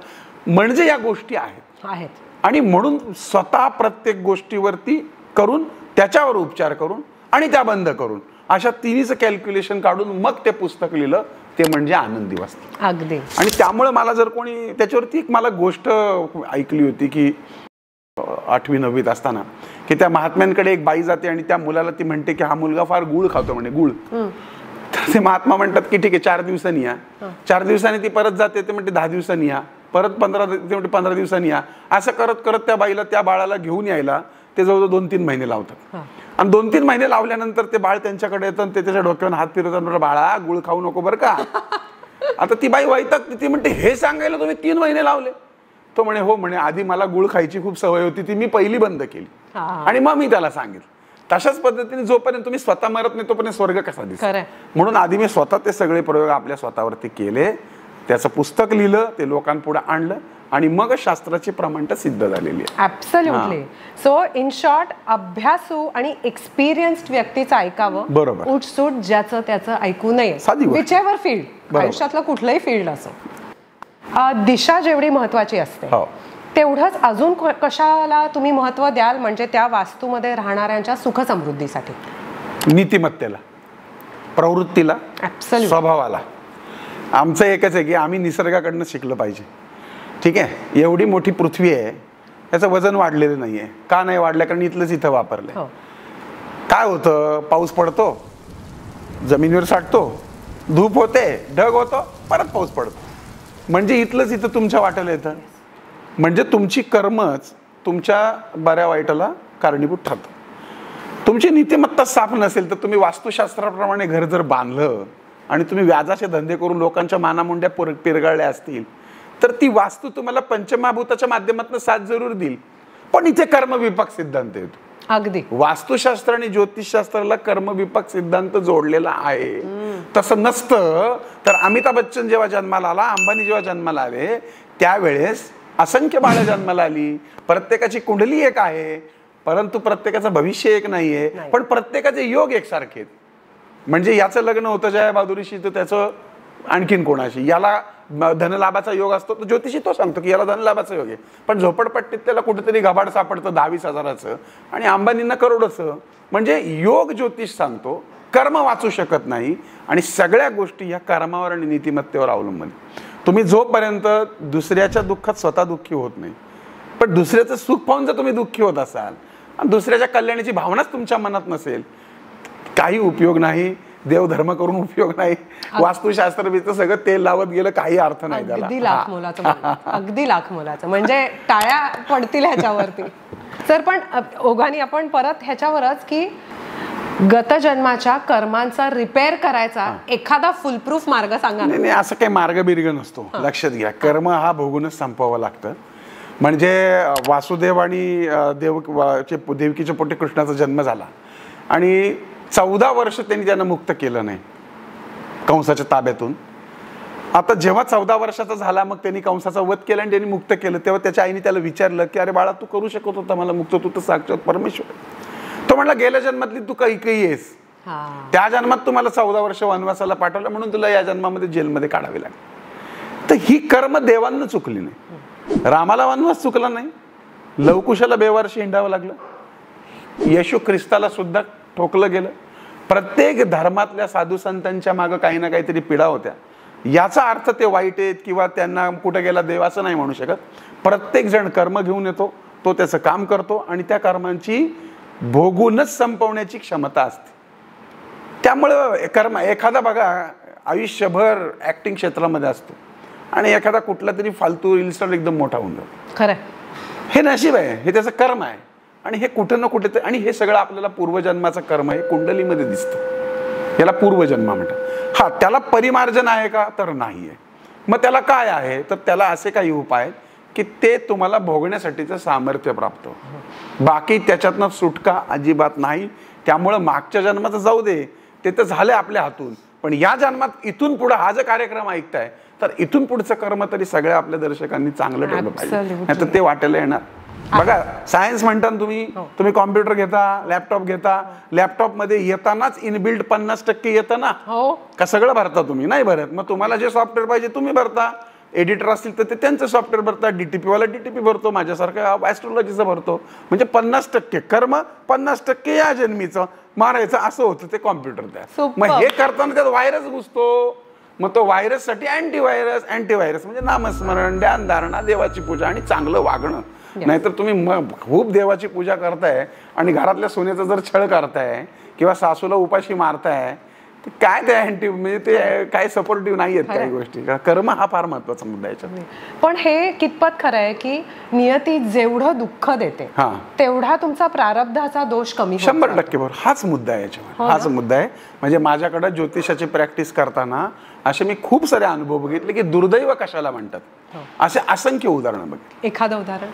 म्हणजे या गोष्टी आहेत, आणि म्हणून स्वतः प्रत्येक गोष्टीवरती करून, त्याच्यावर उपचार करून आणि त्या बंद करून, अशा तिन्हीचं कॅल्क्युलेशन काढून मग ते पुस्तक लिहिलं, ते म्हणजे आनंदी वास्तू. अगदी. आणि त्यामुळे मला जर कोणी त्याच्यावरती एक मला गोष्ट ऐकली होती की 8वी-9वीत असताना, की त्या महात्म्यांकडे एक बाई जाते आणि त्या मुलाला ती म्हणते की हा मुलगा फार गुळ खातो म्हणे, गुळ. तर ते महात्मा म्हणतात की ठीक आहे 4 दिवसांनी या. 4 दिवसांनी ती परत जाते, ते म्हणते 10 दिवसांनी या, परत 15 दिवसांनी या. असं करत करत त्या बाईला, त्या बाळाला घेऊन यायला ते जवळजवळ 2-3 महिने लावतात. आणि 2-3 महिने लावल्यानंतर ते बाळ त्यांच्याकडे येतं आणि ते त्याच्या डोक्यावर हात फिरवतात, बाळा गुळ खाऊ नको बरं का. आता ती बाई वैतागते, ती म्हणते हे सांगायला तुम्ही 3 महिने लावले. तो म्हणे हो, म्हणे आधी मला गुळ खायची खूप सवय होती, ती मी पहिली बंद केली आणि मग मी त्याला सांगितलं. तशाच पद्धतीने जोपर्यंत तुम्ही स्वतः मरत नाही तोपर्यंत स्वर्ग कसा दिसतो. म्हणून आधी मी स्वतः ते सगळे प्रयोग आपल्या स्वतःवरती केले, त्याचं पुस्तक लिहिलं, ते लोकांपुढे आणलं, आणि मग शास्त्राची प्रमाणता सिद्ध झालेली आहे. ऍब्सोल्युटली. सो इन शॉर्ट, अभ्यासू आणि एक्सपिरियन्स्ड व्यक्तीचं ऐकावं, बरोबर, उठसूट ज्याचं त्याचं ऐकू नये, विचेवर फील्ड, आयुष्यातलं कुठलंही फील्ड असो. दिशा जेवढी महत्वाची असते तेवढंच अजून कशाला तुम्ही महत्व द्याल, म्हणजे त्या वास्तूमध्ये राहणाऱ्यांच्या सुख समृद्धीसाठी? नीतिमत्तेला, प्रवृत्तीला, स्वभावाला. आमचं एकच आहे की आम्ही निसर्गाकडनं शिकलं पाहिजे. ठीक आहे, एवढी मोठी पृथ्वी आहे, त्याचं वजन वाढलेलं नाहीये. का नाही वाढलं? कारण इथलंच इथं वापरलंय. काय होतं, पाऊस पडतो, जमिनीवर साठतो, धूप होते, ढग होतो, परत पाऊस पडतो. म्हणजे इथलंच इथं तुमच्या वाट्याला येतं. म्हणजे तुमची कर्मच तुमच्या बऱ्या वाईटाला कारणीभूत ठरतं. तुमची नीतिमत्ता साफ नसेल तर तुम्ही वास्तुशास्त्राप्रमाणे घर जर बांधलं आणि तुम्ही व्याजाचे धंदे करून लोकांच्या मानामुंड्या पिरगाळल्या असतील तर ती वास्तू तुम्हाला पंचमहाभूताच्या माध्यमातून साथ जरूर देईल, पण इथे कर्मविपाक सिद्धांत येतो. अगदी. वास्तुशास्त्र आणि ज्योतिषशास्त्राला कर्मविपाक सिद्धांत जोडलेला आहे. तसं नसतं तर अमिताभ बच्चन जेव्हा जन्माला आला, अंबानी जेव्हा जन्माला आले, त्यावेळेस असंख्य बाळं जन्माला आली. प्रत्येकाची कुंडली एक आहे, परंतु प्रत्येकाचं भविष्य एक नाहीये, पण प्रत्येकाचे योग एकसारखे आहेत. म्हणजे याचं लग्न होतं जया बहादुरीशी तर त्याचं आणखीन कोणाशी, याला धनलाभाचा योग असतो तर ज्योतिषी तो सांगतो की याला धनलाभाचा योग आहे, पण झोपडपट्टीत त्याला कुठेतरी घबाड सापडतं 20-20 हजाराचं आणि अंबानींना करोडचं. म्हणजे योग ज्योतिष सांगतो, कर्म वाचू शकत नाही, आणि सगळ्या गोष्टी या कर्मावर आणि नीतिमत्तेवर अवलंबून. तुम्ही जोपर्यंत दुसऱ्याच्या दुःखात स्वतः दुःखी होत नाही, पण दुसऱ्याचं सुख पाहून जर तुम्ही दुःखी होत असाल आणि दुसऱ्याच्या कल्याणाची भावनाच तुमच्या मनात नसेल, काही उपयोग नाही. देवधर्म करून उपयोग नाही. वास्तुशास्त्र बीचं सगळं तेल लावत गेलं, काही अर्थ नाही त्याला. अगदी लाख मोलाचं, अगदी लाख मोलाचं. म्हणजे टाळ्या पडतील ह्याच्यावरती. सर, पण ओघानी आपण परत ह्याच्यावरच की गतजन्माच्या कर्मांचा रिपेअर करायचा एखादा फुलप्रूफ मार्ग सांगा. नाही, असं काही मार्ग बिर्ग नसतो. लक्षात घ्या, कर्म हा भोगूनच संपवावं लागतं. म्हणजे वासुदेव आणि देवकीच्या पोटी कृष्णाचा जन्म झाला आणि 14 वर्ष त्यांना मुक्त केलं नाही कंसाच्या ताब्यातून. आता जेव्हा 14 वर्षाचा झाला, मग त्यांनी कंसाचा वध केला आणि त्यांनी मुक्त केलं, तेव्हा त्याच्या आईने त्याला विचारलं की अरे बाळा, तू करू शकत होता मला मुक्त, तू तर साक्षात परमेश्वर. तो म्हणला, गेल्या जन्मातली तू काही आहेस, त्या जन्मात तुम्हाला 14 वर्ष वनवासाला पाठवलं, म्हणून तुला या जन्मामध्ये जेलमध्ये काढावे लागले. तर ही कर्म देवांना चुकली नाही. रामाला वनवास चुकला नाही, लवकुशाला बेवारशी हिंडावं लागलं, येशू ख्रिस्ताला सुद्धा ठोकलं गेलं. प्रत्येक धर्मातल्या साधू संतांच्या मागं काही ना काहीतरी पीडा होत्या. याचा अर्थ ते वाईट आहेत किंवा त्यांना कुठं गेला देव असं नाही म्हणू शकत. प्रत्येक जण कर्म घेऊन येतो, तो त्याचं काम करतो आणि त्या कर्मांची भोगूनच संपवण्याची क्षमता असते. त्यामुळं कर्म एखादा बघा आयुष्यभर ॲक्टिंग क्षेत्रामध्ये असतो आणि एखादा कुठला तरी फालतू रील्सवर एकदम मोठा होऊन जातो. खरं. हे नशीब आहे, हे त्याचं कर्म आहे आणि हे कुठं ना कुठे आणि हे सगळं आपल्याला पूर्वजन्माचं कर्म हे कुंडलीमध्ये दिसतं. याला पूर्वजन्म म्हणतात. हा, त्याला परिमार्जन आहे का? तर नाही आहे. मग त्याला काय आहे? तर त्याला असे काही उपाय आहेत की ते तुम्हाला भोगण्यासाठीचं सामर्थ्य प्राप्त होतं. बाकी त्याच्यातनं सुटका अजिबात नाही. त्यामुळं मागच्या जन्माचं जाऊ दे, ते तर झालं आपल्या हातून, पण या जन्मात इथून पुढे हा जो कार्यक्रम ऐकताय तर इथून पुढचं कर्म तरी सगळ्या आपल्या दर्शकांनी चांगलं ठेवलं पाहिजे, नाही तर ते वाटेला येणार. बघा, सायन्स म्हणता तुम्ही कॉम्प्युटर घेता, लॅपटॉप घेता, लॅपटॉपमध्ये येतानाच इनबिल्ड 50% येतं ना, का सगळं भरता तुम्ही? नाही भरत. मग तुम्हाला जे सॉफ्टवेअर पाहिजे तुम्ही भरता. एडिटर असतील तर ते त्यांचं सॉफ्टवेअर भरतात, DTP वाला DTP भरतो, माझ्यासारखा ॲस्ट्रोलॉजीचं भरतो. म्हणजे 50% कर्म, 50% या जन्मीचं मारायचं, असं होतं ते कॉम्प्युटर त्या. मग हे करताना त्यात व्हायरस घुसतो. मग तो व्हायरससाठी अँटीव्हायरस म्हणजे नामस्मरण, ध्यानधारणा, देवाची पूजा आणि चांगलं वागणं. नाहीतर तुम्ही खूप देवाची पूजा करताय आणि घरातल्या सोन्याचा जर छळ करताय किंवा सासूला उपाशी मारताय, काय ते अँटी म्हणजे ते काय सपोर्टिव्ह नाही आहेत काही गोष्टी. कर्म हा फार महत्वाचा मुद्दा याच्यात. पण हे कितपत खरं आहे की नियती जेवढं दुःख देते तेवढा तुमचा प्रारब्धाचा दोष कमी? 100% बरोबर. हाच मुद्दा आहे याच्यावर, हाच मुद्दा आहे. म्हणजे माझ्याकडे ज्योतिषाची प्रॅक्टिस करताना असे मी खूप सारे अनुभव बघितले की दुर्दैव कशाला म्हणतात, असे असंख्य उदाहरणं बघितली. एखादं उदाहरण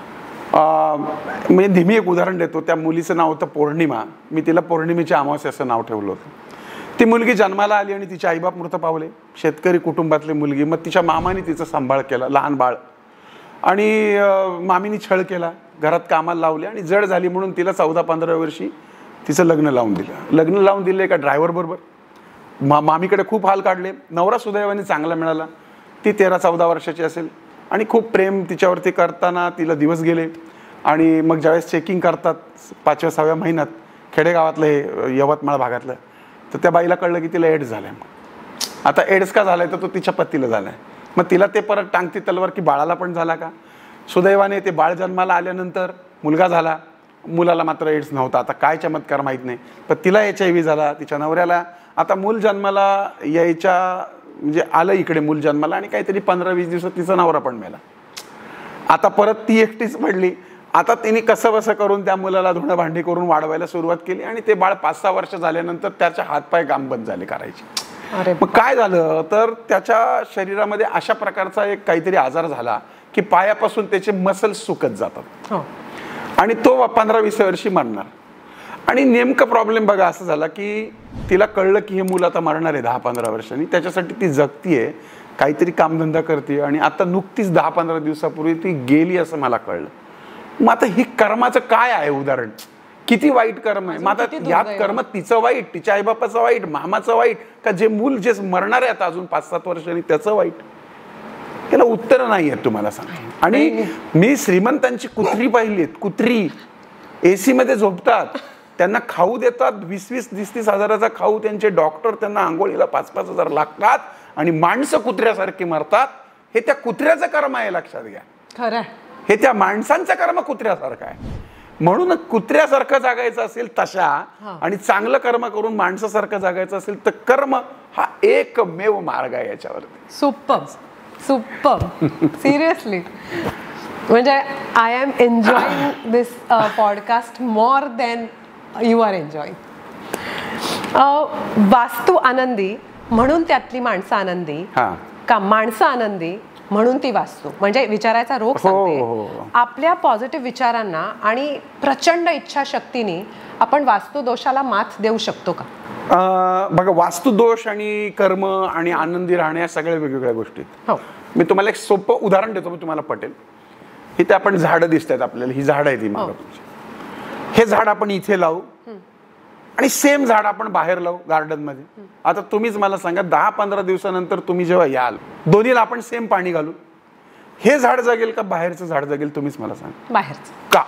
म्हणजे धीमी एक उदाहरण देतो. त्या मुलीचं नाव होतं पौर्णिमा. मी तिला पौर्णिमेची अमावस्या असं नाव ठेवलं होतं. ती मुलगी जन्माला आली आणि तिचे आईबाप मृत पावले. शेतकरी कुटुंबातली मुलगी. मग तिच्या मामाने तिचा सांभाळ केला, लहान बाळ, आणि मामीनी छळ केला, घरात कामाला लावले आणि जड झाली म्हणून तिला 14-15 वर्षी तिचं लग्न लावून दिलं. लग्न लावून दिलं एका ड्रायव्हर बरोबर. मामीकडे खूप हाल काढले. नवरा सुदैवाने चांगला मिळाला. ती 13-14 वर्षाची असेल आणि खूप प्रेम तिच्यावरती करताना तिला दिवस गेले. आणि मग ज्यावेळेस चेकिंग करतात 5व्या-6व्या महिन्यात, खेडेगावातलं हे यवतमाळ भागातलं, तर त्या बाईला कळलं की तिला एड्स झालाय. आता एड्स का झालाय तर तो तिच्या पतीला झालाय. मग तिला ते परत टांगती तलवार की बाळाला पण झाला का? सुदैवाने ते बाळ जन्माला आल्यानंतर मुलगा झाला. मुलाला मात्र एड्स नव्हता. आता काय चमत्कार माहीत नाही, पण तिला HIV झाला, तिच्या नवऱ्याला. आता मूल जन्माला यायच्या म्हणजे आलं इकडे मूल जन्माला आणि काहीतरी 15-20 दिवसात तिचा नवरा पण मेला. आता परत ती एकटीच पडली. आता तिने कसं बसं करून त्या मुलाला धुणं भांडी करून वाढवायला सुरुवात केली आणि ते बाळ 5-6 वर्ष झाल्यानंतर त्याचे हातपाय काम बंद झाले करायचे. मग काय झालं तर त्याच्या शरीरामध्ये अशा प्रकारचा एक काहीतरी आजार झाला की पायापासून त्याचे मसल्स सुकत जातात आणि तो 15-20 वर्षी मरणार. आणि नेमकं प्रॉब्लेम बघा असं झाला की तिला कळलं की हे मुलं आता मरणार आहे 10-15 वर्षांनी. त्याच्यासाठी ती जगतीये, काहीतरी कामधंदा करते आणि आता नुकतीच 10-15 दिवसापूर्वी ती गेली असं मला कळलं. मग आता ही कर्माचं काय आहे उदाहरण? किती वाईट कर्म आहे. मग आता यात कर्म तिचं वाईट, तिच्या आईबापाचं वाईट, मामाचं वाईट, का जे मूल जे मरणार आहे आता अजून 5-7 वर्षांनी त्याचं वाईट? याला उत्तर नाही आहेत तुम्हाला सांगतो. आणि मी श्रीमंतांची कुत्री पाहिलीत. कुत्री AC मध्ये झोपतात, त्यांना खाऊ देतात 20-30 हजाराचा खाऊ. त्यांचे डॉक्टर त्यांना आंघोळीला 5-5 हजार लागतात आणि माणसं कुत्र्यासारखी मरतात. हे त्या कुत्र्याचं कर्म आहे, लक्षात घ्या. खरं, हे त्या माणसांचं कर्म कुत्र्यासारखं आहे. म्हणून कुत्र्यासारखं जगायचं असेल तशा आणि चांगलं कर्म करून माणसासारखं जगायचं असेल तर कर्म हा एकमेव मार्ग आहे याच्यावरती. Super seriously. म्हणजे I am enjoying this podcast more than you are enjoying. वास्तू आनंदी म्हणून त्यातली माणसं आनंदी, का माणसं आनंदी म्हणून ती वास्तू? म्हणजे विचारायचा रोग सांगते. आपल्या पॉझिटिव्ह विचारांना आणि प्रचंड इच्छाशक्तीने आपण वास्तू दोषाला मात देऊ शकतो का? बघा, वास्तू दोष आणि कर्म आणि आनंदी राहणे या सगळ्या वेगवेगळ्या गोष्टी. मी तुम्हाला एक सोपं उदाहरण देतो, तुम्हाला पटेल. इथे आपण झाडं दिसत आहेत आपल्याला, ही झाडं आहे ती मागं. हे झाड आपण इथे लावू आणि सेम झाड आपण बाहेर लावू गार्डन मध्ये. आता तुम्हीच मला सांगा, 10-15 दिवसानंतर तुम्ही जेव्हा याल, दोन्हीला आपण सेम पाणी घालू, हे झाड जगेल का बाहेरचं झाड जगेल? तुम्हीच मला सांगा. बाहेरचं. का?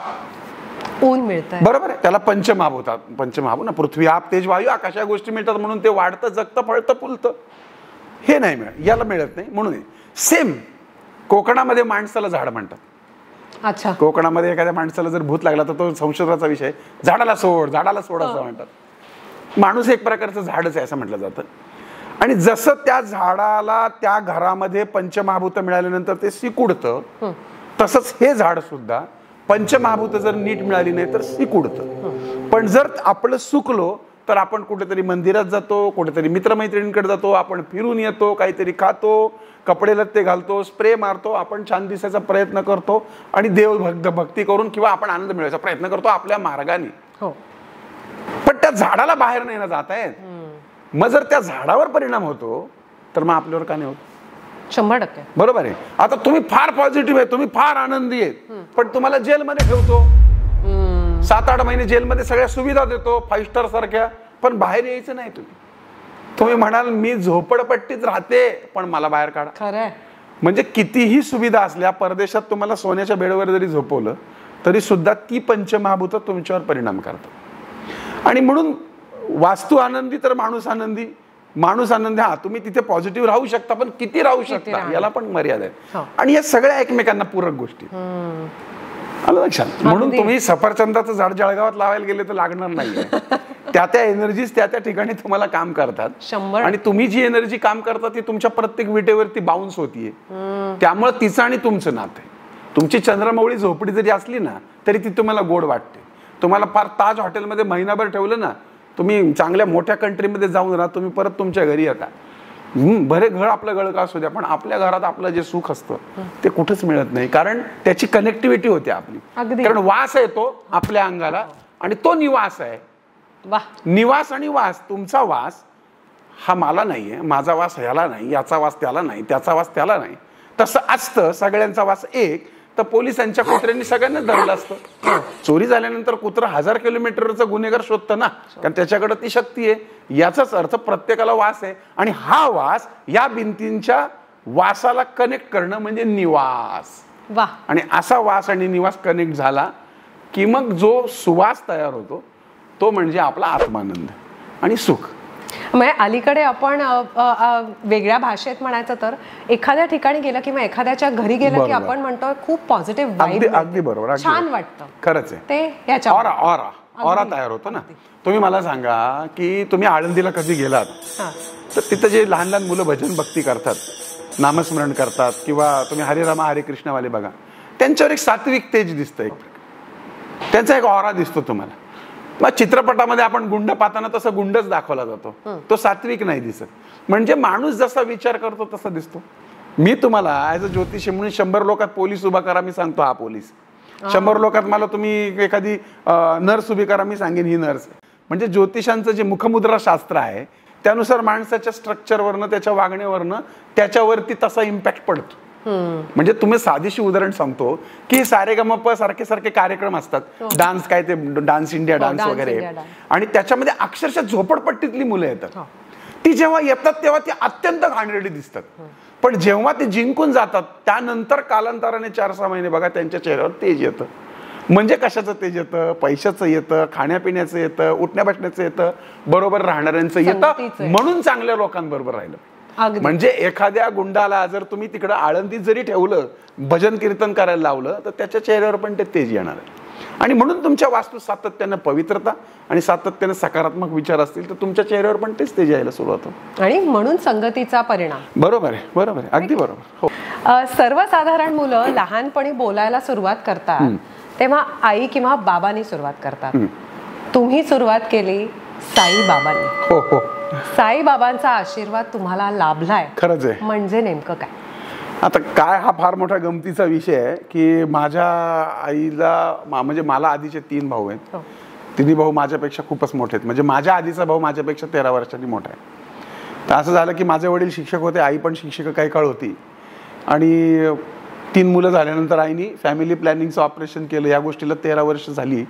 ऊन मिळतं. बरोबर आहे. त्याला पंचमहाभ होतात. पंचमहाभ ना, पृथ्वी, आप, तेज, वायू, आकाश या गोष्टी मिळतात म्हणून ते वाढतं, जगतं, फळतं, फुलतं. हे नाही मिळत, याला मिळत नाही. म्हणून सेम कोकणामध्ये माणसाला झाड म्हणतात. अच्छा. कोकणामध्ये एखाद्या माणसाला जर भूत लागला तर तो संशोधनाचा विषय, झाडाला सोड, झाडाला सोड असं म्हणतात. माणूस एक प्रकारचं झाडच आहे असं म्हटलं जातं. आणि जसं त्या झाडाला त्या घरामध्ये पंचमहाभूत मिळाल्यानंतर ते सिकुडतं, तसंच हे झाड सुद्धा पंचमहाभूत जर नीट मिळाली नाही तर सिकुडतं. पण जर आपलं सुकलो तर आपण कुठेतरी मंदिरात जातो, कुठेतरी मित्रमैत्रिणींकडे जातो, आपण फिरून येतो, काहीतरी खातो, कपडे लत्ते घालतो, स्प्रे मारतो, आपण छान दिसायचा प्रयत्न करतो आणि भक्ती करून किंवा आपण आनंद मिळवायचा प्रयत्न करतो आपल्या मार्गाने. पण त्या झाडाला बाहेर नाही ना जात आहेत. मग जर त्या झाडावर परिणाम होतो तर मग आपल्यावर का नाही होत? 100%. बरोबर आहे. आता तुम्ही फार पॉझिटिव्ह आहे, तुम्ही फार आनंदी आहेत, पण तुम्हाला जेलमध्ये ठेवतो, 7-8 महिने जेलमध्ये सगळ्या सुविधा देतो 5 स्टार सारख्या, पण बाहेर यायचं नाही. तुम्ही म्हणाल मी झोपडपट्टीत राहते पण मला बाहेर काढा. खरंय. म्हणजे कितीही सुविधा असल्या, परदेशात तुम्हाला सोन्याच्या बेडवर जरी झोपवलं तरी सुद्धा ती पंचमहाभूत तुमच्यावर परिणाम करतात. आणि म्हणून वास्तू आनंदी तर माणूस आनंदी. माणूस आनंदी, हा तुम्ही तिथे पॉझिटिव्ह राहू शकता, पण किती राहू शकता याला पण मर्यादा आहे. आणि या सगळ्या एकमेकांना पूरक गोष्टी. आलं लक्षात? म्हणून तुम्ही सफरचंदाचं झाड जळगावात लावायला गेले तर लागणार नाहीये. त्या एनर्जीज त्या ठिकाणी तुम्हाला काम करतात. आणि तुम्ही जी एनर्जी काम करता ती तुमच्या प्रत्येक विटेवरती बाउन्स होतीये. त्यामुळे तिचं आणि तुमचं नातं आहे. तुमची चंद्रमौळी झोपडी जरी असली ना तरी ती तुम्हाला गोड वाटते. तुम्हाला फार ताज हॉटेलमध्ये महिनाभर ठेवलं ना, तुम्ही चांगल्या मोठ्या कंट्रीमध्ये जाऊन राहा, तुम्ही परत तुमच्या घरी येता. बरे घर आपलं गळ का असू द्या, पण आपल्या घरात आपलं जे सुख असतं ते कुठंच मिळत नाही. कारण त्याची कनेक्टिव्हिटी होते आपली. कारण वास आहे तो आपल्या अंगाला आणि तो निवास आहे. निवास आणि वास. तुमचा वास हा मला नाहीये, माझा वास ह्याला नाही, याचा वास त्याला नाही, त्याचा वास त्याला नाही. तसं असतं सगळ्यांचा वास एक. तर पोलिसांच्या कुत्र्यांनी सगळ्यांना धरलं असतं. चोरी झाल्यानंतर कुत्रा 1000 किलोमीटरचा गुन्हेगार शोधतं ना, कारण त्याच्याकडे ती शक्ती आहे. याचाच अर्थ प्रत्येकाला वास आहे आणि हा वास या भिंतींच्या वासाला कनेक्ट करणं म्हणजे निवास. आणि असा वास आणि निवास कनेक्ट झाला की मग जो सुवास तयार होतो तो म्हणजे आपला आत्मानंद आणि सुख. म्हणजे अलीकडे आपण वेगळ्या भाषेत म्हणायचं तर एखाद्या ठिकाणी गेलं किंवा एखाद्याच्या घरी गेलं की आपण म्हणतो खूप पॉझिटिव्ह वाइब. अगदी बरोबर. छान वाटतं. खरंच आहे. ते याच्या ऑरा तयार होतो ना. तुम्ही मला सांगा की तुम्ही आळंदीला कधी गेलात तर तिथं जे लहान लहान मुलं भजन भक्ती करतात, नामस्मरण करतात, किंवा तुम्ही हरे रामा हरे कृष्णवाले बघा, त्यांच्यावर एक सात्विक तेज दिसतं, त्यांचा एक ऑरा दिसतो तुम्हाला. मग चित्रपटामध्ये आपण गुंड पाहताना तसं गुंडच दाखवला जातो, तो सात्विक नाही दिसत. म्हणजे माणूस जसा विचार करतो तसा दिसतो. मी तुम्हाला ऍज अ ज्योतिषी म्हणून 100 लोकात पोलीस उभा करा, मी सांगतो हा पोलीस. 100 लोकात मला तुम्ही एखादी नर्स उभी करा, मी सांगेन ही नर्स. म्हणजे ज्योतिषांचं जे मुखमुद्रा शास्त्र आहे त्यानुसार माणसाच्या स्ट्रक्चरवरनं, त्याच्या वागण्यावरनं त्याच्यावरती तसा इम्पॅक्ट पडतो. म्हणजे तुम्ही साधीशी उदाहरण सांगतो की सारेगमप सारखे सारखे कार्यक्रम असतात, डान्स, काय ते डान्स इंडिया डान्स वगैरे, आणि त्याच्यामध्ये अक्षरशः झोपडपट्टीतली मुलं येतात. ती जेव्हा येतात तेव्हा ती अत्यंत घाणेरडी दिसतात, पण जेव्हा ते जिंकून जातात त्यानंतर कालांतराने 4-6 महिने बघा त्यांच्या चेहऱ्यावर तेज येतं. म्हणजे कशाचं तेज येतं? पैशाचं येतं, खाण्यापिण्याचं येतं, उठण्या बसण्याचं येतं, बरोबर राहणाऱ्यांचं येतं. म्हणून चांगल्या लोकांबरोबर राहिलं. म्हणजे एखाद्या गुंडाला जर तुम्ही तिकडं आळंदीत जरी ठेवलं, भजन कीर्तन करायला लावलं, तर त्याच्या चेहऱ्यावर पण ते तेज येणार आहे. आणि म्हणून तुमच्या वास्तू सातत्यानं पवित्रता आणि सातत्यानं सकारात्मक विचार असतील तर तुमच्या चेहऱ्यावर पण तेच तेज यायला सुरुवात होतं. आणि म्हणून संगतीचा परिणाम. बरोबर आहे, बरोबर आहे, अगदी बरोबर. सर्वसाधारण मुलं लहानपणी बोलायला सुरुवात करतात तेव्हा आई किंवा बाबांनी सुरुवात करतात. तुम्ही सुरुवात केली साईबाबांनी. हो हो. साईबाबांचा आशीर्वाद तुम्हाला लाभलाय. खरंच आहे. म्हणजे नेमकं काय? आता काय, हा फार मोठा गमतीचा विषय आहे की माझ्या आईला, म्हणजे मला आधीचे 3 भाऊ आहेत. 3 भाऊ माझ्यापेक्षा खूपच मोठे आहेत. म्हणजे माझ्या आधीचा भाऊ माझ्यापेक्षा 13 वर्षांनी मोठा आहे. तर असं झालं की माझे वडील शिक्षक होते, आई पण शिक्षक काही काळ होती. आणि 3 मुलं झाल्यानंतर आईनी फॅमिली प्लॅनिंगचं ऑपरेशन केलं. या गोष्टीला 13 वर्ष झाली.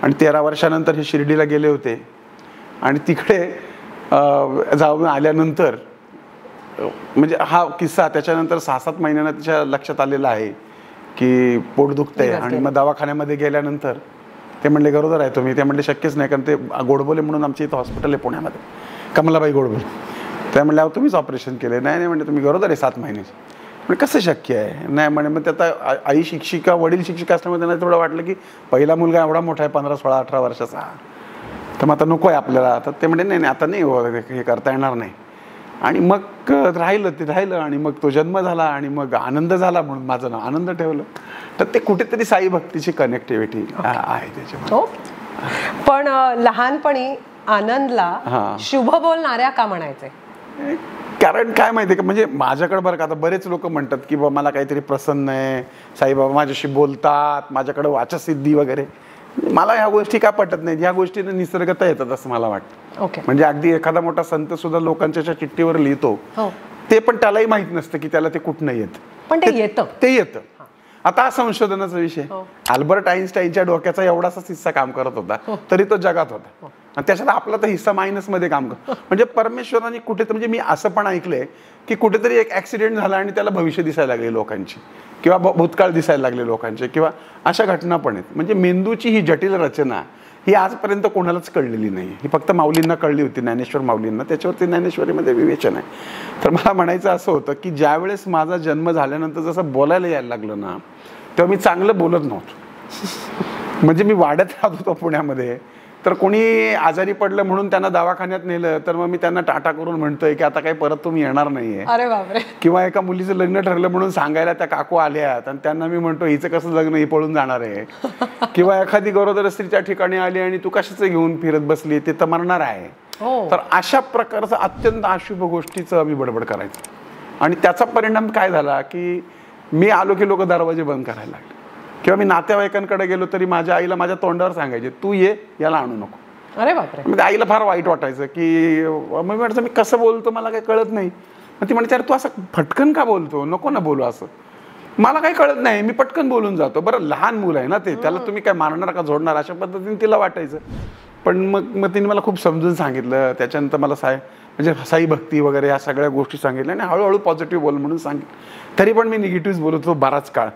आणि 13 वर्षानंतर हे शिर्डीला गेले होते. आणि तिकडे जाऊन आल्यानंतर, म्हणजे हा किस्सा त्याच्यानंतर 6-7 महिन्यांना तिच्या लक्षात आलेला आहे की पोट दुखतंय. आणि मग दवाखान्यामध्ये गेल्यानंतर ते म्हणले गरोदर आहे तुम्ही. ते म्हणले शक्यच नाही, कारण ते गोडबोले म्हणून आमच्या इथं हॉस्पिटल आहे पुण्यामध्ये, कमलाबाई गोडबोले. त्या म्हणले अहो तुम्हीच ऑपरेशन केले. नाही नाही म्हणजे तुम्ही गरोदर आहे 7 महिन्याची. म्हणजे कसं शक्य आहे? नाही म्हणे. मग त्यात आई शिक्षिका, वडील शिक्षिका असल्यामुळे त्यांना थोडं वाटलं की पहिला मुलगा एवढा मोठा आहे, 15, 16, 18 वर्षाचा, तर मग आता नको आहे आपल्याला. तर ते म्हणजे नाही नाही आता नाही हे करता येणार नाही. आणि मग राहिलं आणि मग तो जन्म झाला आणि मग आनंद झाला म्हणून माझं नाव आनंद ठेवलं. तर ते कुठेतरी साई भक्तीची कनेक्टिव्हिटी आहे त्याच्यामध्ये. पण लहानपणी आनंदला शुभ बोलणाऱ्या का म्हणायचे? कारण काय माहिती का, म्हणजे माझ्याकडे बरं का आता बरेच लोक म्हणतात की बाबा मला काहीतरी प्रसन्न आहे, साईबाबा माझ्याशी बोलतात, माझ्याकडे वाचसिद्धी वगैरे. मला ह्या गोष्टी का पटत नाहीत. ह्या गोष्टीने निसर्गता येतात असं मला वाटतं. म्हणजे अगदी एखादा मोठा संत सुद्धा लोकांच्या चिठ्ठीवर लिहितो, ते पण त्यालाही माहित नसतं की त्याला ते कुठनं येतं, पण ते येतं. आता हा संशोधनाचा विषय. अल्बर्ट आईन्स्टाईनच्या डोक्याचा एवढासाच हिस्सा काम करत होता, तरी तो जगात होता. आणि त्याच्यात आपला तर हिस्सा मायनस मध्ये काम करतो. म्हणजे परमेश्वराने कुठेतरी, म्हणजे मी असं पण ऐकलंय की कुठेतरी एक ऍक्सिडेंट झाला आणि त्याला भविष्य दिसायला लागले लोकांची, किंवा भूतकाळ दिसायला लागले लोकांचे, किंवा अशा घटना पण आहेत. म्हणजे मेंदूची ही जटिल रचना ही आजपर्यंत कोणालाच कळलेली नाही. ही फक्त माऊलींना कळली होती, ज्ञानेश्वर माऊलींना. त्याच्यावरती ज्ञानेश्वरीमध्ये विवेचन आहे. तर मला म्हणायचं असं होतं की ज्यावेळेस माझा जन्म झाल्यानंतर जसं बोलायला यायला लागलं ना, तेव्हा मी चांगलं बोलत नव्हतो. म्हणजे मी वाढत राहत होतो पुण्यामध्ये, तर कोणी आजारी पडलं म्हणून त्यांना दवाखान्यात नेलं तर मग मी त्यांना टाटा करून म्हणतोय की आता काही परत तुम्ही येणार नाहीये. अरे बापरे. किंवा एका मुलीचं लग्न ठरलं म्हणून सांगायला त्या काकू आल्यात आणि त्यांना मी म्हणतो हिचं कसं लग्न, ही पळून जाणार आहे. किंवा एखादी गरोदर स्त्रीच्या ठिकाणी आली आणि तू कशाचं घेऊन फिरत बसली, ते तर मरणार आहे. तर अशा प्रकारचं अत्यंत अशुभ गोष्टीचं आम्ही बडबड करायचं. आणि त्याचा परिणाम काय झाला की मी आलो की लोक दरवाजे बंद करायला लागले. किंवा मी नातेवाईकांकडे गेलो तरी माझ्या आईला माझ्या तोंडावर सांगायचे तू ये, याला आणू नको. अरे बापरे. म्हणजे आईला फार वाईट वाटायचं की मी म्हणायचं मी कसं बोलतो मला काही कळत नाही. मग ती म्हणते अरे तू असं फटकन का बोलतो, नको ना बोलू असं. मला काही कळत नाही, मी पटकन बोलून जातो. बरं लहान मुलं आहे ना ते, त्याला तुम्ही काय मारणार का झोडणार, अशा पद्धतीने तिला वाटायचं. पण मग तिने मला खूप समजून सांगितलं. त्याच्यानंतर मला म्हणजे साई भक्ती वगैरे या सगळ्या गोष्टी सांगितल्या आणि हळूहळू पॉझिटिव्ह बोल म्हणून सांगितलं. तरी पण मी निगेटिव्ह बोलत होतो बराच काळ.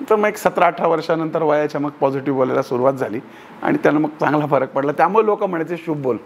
तर मग एक 17-18 वर्षानंतर वयाच्या मग पॉझिटिव्ह बोलायला सुरुवात झाली आणि त्याला मग चांगला फरक पडला. त्यामुळे लोक म्हणायचे शुभ बोल.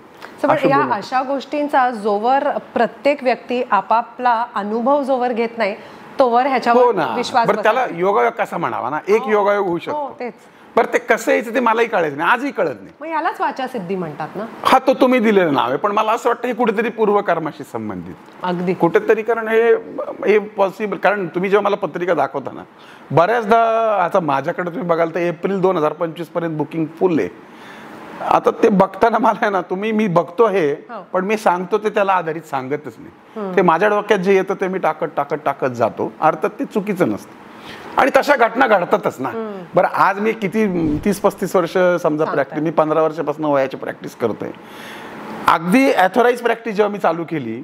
या अशा गोष्टींचा जोवर प्रत्येक व्यक्ती आपापला अनुभव जोवर घेत नाही तोवर ह्याच्यावर विश्वास. बरं त्याला योगायोग कसा म्हणावा ना, एक योगायोग होऊ शकतो. बरं ते कसं यायचं ते मलाही कळायचं नाही, आजही कळत नाही. मग यालाच वाचासिद्धी म्हणतात ना. हा तो तुम्ही दिलेलं नाव आहे, पण मला असं वाटतं हे कुठेतरी पूर्वकर्माशी संबंधित अगदी कुठेतरी. कारण हे पॉसिबल, कारण तुम्ही जेव्हा मला पत्रिका दाखवता ना, बऱ्याचदा आता माझ्याकडे तुम्ही बघाल तर एप्रिल 2025 पर्यंत बुकिंग फुल आहे. आता ते बघताना मला आहे ना, मी बघतो हे, पण मी सांगतो ते त्याला आधारित सांगतच नाही. ते माझ्या डोक्यात जे येतं ते मी टाकत जातो. अर्थात ते चुकीचं नसतं आणि तशा घटना घडतातच ना. बरं आज मी किती 30-35 वर्ष समजा प्रॅक्टिस, मी 15 वर्षापासून वयाची प्रॅक्टिस करतोय. अगदी ॲथोराईज प्रॅक्टिस जेव्हा मी चालू केली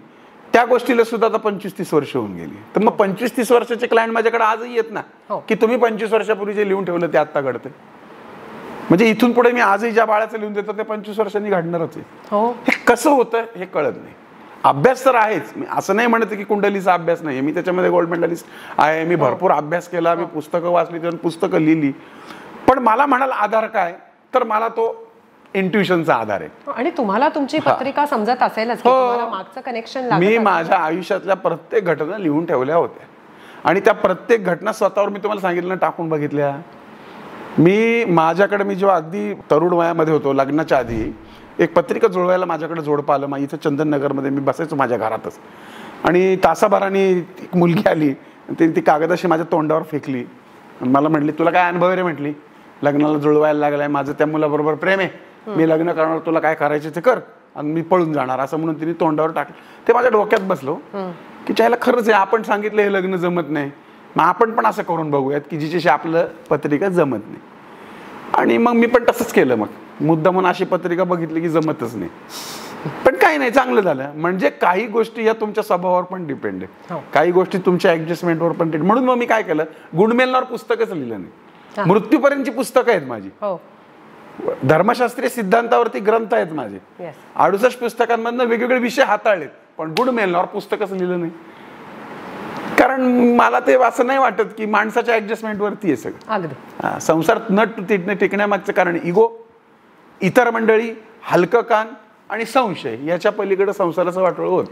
त्या गोष्टीला सुद्धा आता 25-30 वर्ष होऊन गेली. तर मग 25-30 वर्षाचे क्लायंट माझ्याकडे आजही येत ना की तुम्ही 25 वर्षापूर्वी जे लिहून ठेवलं ते आता घडते. म्हणजे इथून पुढे मी आजही ज्या बाळाचं लिहून देतो ते 25 वर्षांनी घडणारच आहे. हे कसं होतं हे कळत नाही. अभ्यास तर आहेच, मी असं नाही म्हणत की कुंडलीचा अभ्यास नाही, मी त्याच्यामध्ये गोल्ड मेडलिस्ट आहे. मी भरपूर अभ्यास केला, मी पुस्तकं वाचली, त्यातून पुस्तकं लिहिली. पण मला म्हणाल आधार काय, तर मला तो इंट्युशनचा आधार आहे. आणि तुम्हाला तुमची पत्रिका समजत असेलच की तुम्हाला मागचं कनेक्शन. मी माझ्या आयुष्यातल्या प्रत्येक घटना लिहून ठेवल्या होत्या आणि त्या प्रत्येक घटना स्वतःवर मी तुम्हाला सांगितलं ना टाकून बघितल्या. माझ्याकडे मी जेव्हा अगदी तरुण वयामध्ये होतो, लग्नाच्या आधी एक पत्रिका जुळवायला माझ्याकडे जोडपं आलं. इथं चंदननगरमध्ये मी बसायचो माझ्या घरातच, आणि तासाभराने एक मुलगी आली, ती कागद अशी माझ्या तोंडावर फेकली. मला म्हटली तुला काय अनुभव रे, म्हटली लग्नाला जुळवायला लागलाय, माझं त्या मुलाबरोबर प्रेम आहे, मी लग्न करणार, तुला काय करायचं ते कर आणि मी पळून जाणार, असं म्हणून तिने तोंडावर टाकलं. ते माझ्या डोक्यात बसलो की चायला खरंच आहे, आपण सांगितलं हे लग्न जमत नाही, मग आपण पण असं करून बघूयात की जिच्याशी आपलं पत्रिका जमत नाही. आणि मग मी पण तसंच केलं. मग मुद्दा म्हणून अशी पत्रिका बघितली की जमतच नाही. पण काही नाही, चांगलं झालं. म्हणजे काही गोष्टी या तुमच्या स्वभावावर पण डिपेंड आहे, काही गोष्टी तुमच्या ऍडजस्टमेंटवर पण डिपेंड. म्हणून मग मी काय केलं, गुणमेलनावर पुस्तकच लिहिलं नाही. मृत्यूपर्यंतची पुस्तकं आहेत माझी, धर्मशास्त्रीय सिद्धांतावरती ग्रंथ आहेत माझे, 68 पुस्तकांमधनं वेगवेगळे विषय हाताळलेत, पण गुणमेलनावर पुस्तकच लिहिलं नाही. कारण मला ते असं नाही वाटत की माणसाच्या ऍडजस्टमेंटवरती आहे सगळं. संसार न टिकण्यामागचं कारण इगो, इतर मंडळी, हलकं कान आणि संशय, याच्या पलीकडे संसाराचं वाटोळं होत.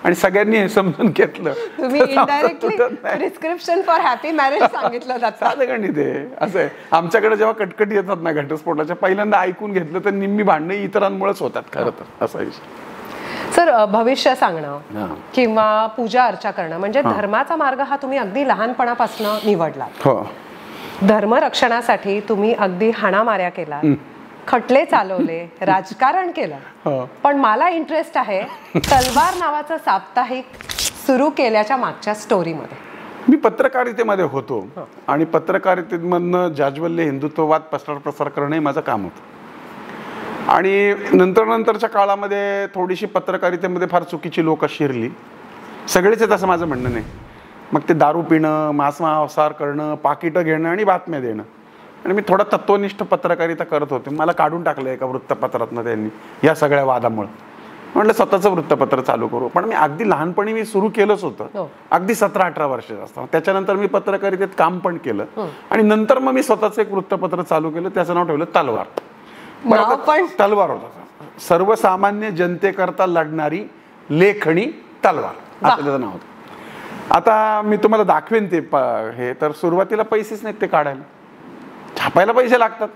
आणि सगळ्यांनी हे समजून घेतलं. तुम्ही indirectly prescription for happy marriage सांगितलं जातं. साधं गणित आहे. असं आहे, आमच्याकडे जेव्हा कटकटी येतात ना घटस्फोटाच्या, पहिल्यांदा ऐकून घेतलं तर निम्मी भांडणं इतरांमुळेच होतात खरं तर, असा विषय. सर, भविष्य सांगणं किंवा पूजा अर्चा करणं म्हणजे धर्माचा मार्ग हा तुम्ही अगदी लहानपणापासून निवडला. हो. धर्मरक्षणासाठी तुम्ही अगदी हाणामाऱ्या केला, खटले चालवले, राजकारण केलं. पण मला इंटरेस्ट आहे तलवार नावाचं साप्ताहिक सुरू केल्याच्या मागच्या स्टोरीमध्ये. मी पत्रकारितेमध्ये होतो आणि पत्रकारितेमधनं जाज्वल्य हिंदुत्ववाद प्रसार करणं हे माझं काम होतं. आणि नंतरच्या काळामध्ये थोडीशी पत्रकारितेमध्ये फार चुकीची लोक शिरली. सगळेच आहेत असं माझं म्हणणं नाही. मग ते दारू पिणं, मांसाहार करणं, पाकिटं घेणं आणि बातम्या देणं. आणि मी थोडा तत्वनिष्ठ पत्रकारिता करत होते. मला काढून टाकलं एका वृत्तपत्रातनं त्यांनी या सगळ्या वादामुळे. म्हटलं स्वतःचं वृत्तपत्र चालू करू. पण मी अगदी लहानपणी मी सुरू केलंच होतं, अगदी 17-18 वर्षाचं असताना. त्याच्यानंतर मी पत्रकारितेत काम पण केलं आणि नंतर मग मी स्वतःचं एक वृत्तपत्र चालू केलं. त्याचं नाव ठेवलं तलवार. पण तलवार होता, सर्वसामान्य जनतेकरता लढणारी लेखणी तलवार असं त्याचं नाव होतं. आता मी तुम्हाला दाखवेन ते हे. तर सुरुवातीला पैसेच नाहीत ते काढायला, छापायला पैसे लागतात,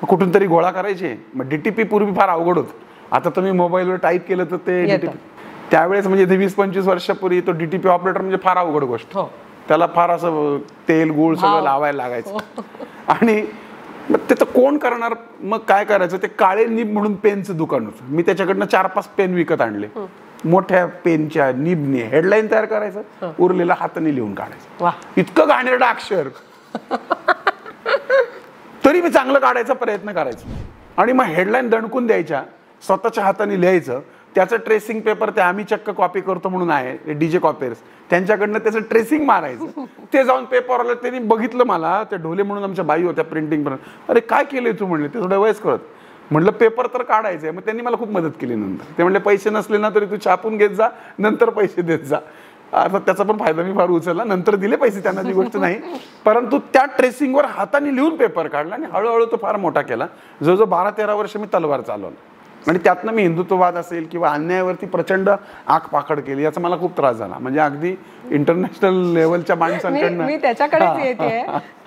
कुठून तरी गोळा करायचे. मग DTP पूर्वी फार अवघड होतं. आता तुम्ही मोबाईलवर टाईप केलं तर ते DTP. त्यावेळेस म्हणजे 20-25 वर्षापूर्वी तो DTP ऑपरेटर म्हणजे फार अवघड गोष्ट. त्याला फार असं तेल गुळ सगळं लावायला लागायचं. आणि मग ते तर कोण करणार. मग काय करायचं, ते काळे निब म्हणून पेनचं दुकान होतं. मी त्याच्याकडनं 4-5 पेन विकत आणले. मोठ्या पेनच्या निबने हेडलाईन तयार करायचं, उरलेला हाताने लिहून काढायचं. इतकं घाणेरडं अक्षर तरी मी चांगलं काढायचा प्रयत्न करायचो. आणि मग हेडलाईन दणकून द्यायच्या, स्वतःच्या हाताने लिहायचं. त्याचं ट्रेसिंग पेपर ते आम्ही चक्क कॉपी करतो म्हणून आहे, DJ कॉपीर्स, त्यांच्याकडनं त्याचं ट्रेसिंग मारायचं. ते जाऊन पेपरला त्यांनी बघितलं मला, ते ढोले म्हणून आमच्या बाई होत्या प्रिंटिंग पण. अरे काय केलंय तू म्हणले, ते थोड्या वयस करत. म्हटलं पेपर तर काढायचंय. मग त्यांनी मला खूप मदत केली. नंतर ते म्हणले पैसे नसले ना तरी तू छापून घेत जा, नंतर पैसे देत जा. अर्थात त्याचा पण फायदा मी फार उचलला, नंतर दिले पैसे त्यांना, ती गोष्ट नाही. परंतु त्या ट्रेसिंगवर हाताने लिहून पेपर काढला आणि हळूहळू तो फार मोठा केला. जवळजवळ 12-13 वर्ष मी तलवार चालवलं. आणि त्यातनं मी हिंदुत्ववाद असेल किंवा अन्यायावरती प्रचंड आग पाखड केली. याचा मला खूप त्रास झाला. म्हणजे अगदी इंटरनॅशनल लेवलच्या माणसांकडनं. मी त्याच्याकडेच येते.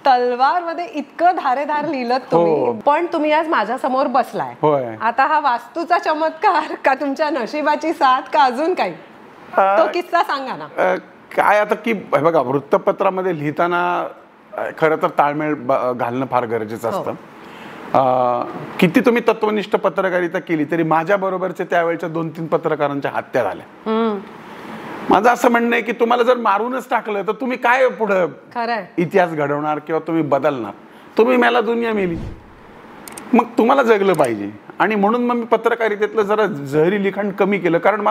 तलवार मध्ये इतकं धारेधार लिहिलं तुम्ही, पण तुम्ही आज माझ्या समोर बसलाय. आता हा वास्तूचा चमत्कार का तुमच्या नशिबाची साथ का अजून काही, तो किस्सा सांगा ना. काय आता की बघा, वृत्तपत्रामध्ये लिहिताना खरं तर ताळमेळ घालणं फार गरजेचं असतं. किती तुम्ही तत्वनिष्ठ पत्रकारिता केली तरी माझ्या बरोबरचे त्यावेळेच्या 2-3 पत्रकारांच्या हत्या झाल्या. माझं असं म्हणणं आहे की तुम्हाला जर मारूनच टाकलं तर तुम्ही काय पुढं इतिहास घडवणार किंवा तुम्ही बदलणार. तुम्ही मेला, दुनिया मेली. मग तुम्हाला जगलं पाहिजे. आणि म्हणून मग मी पत्रकारितेतलं जरा जहरी लिखाण कमी केलं. कारण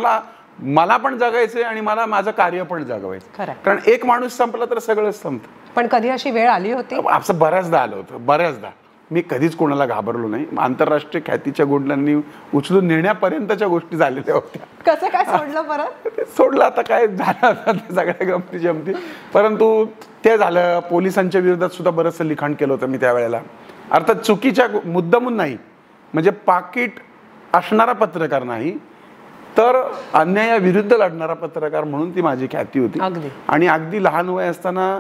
मला पण जगायचंय आणि मला माझं कार्य पण जगवायचं. कारण एक माणूस संपला तर सगळंच संपतं. पण कधी अशी वेळ आली होती? असं बऱ्याचदा आलं होतं, बऱ्याचदा. मी कधीच कोणाला घाबरलो नाही. आंतरराष्ट्रीय ख्यातीच्या गोंडलांनी उचलून नेण्यापर्यंतच्या गोष्टी झालेल्या होत्या. कसं काय सोडलं परत? सोडलं आता काय झालं, आता सगळ्या गमती जमती. परंतु ते झालं. पोलिसांच्या विरोधात सुद्धा बरंचसं लिखाण केलं होतं मी त्यावेळेला. अर्थात चुकीच्या मुद्दामून नाही, म्हणजे पाकिट असणारा पत्रकार नाही तर अन्यायाविरुद्ध लढणारा पत्रकार म्हणून ती माझी ख्याती होती. आणि अगदी लहान वय असताना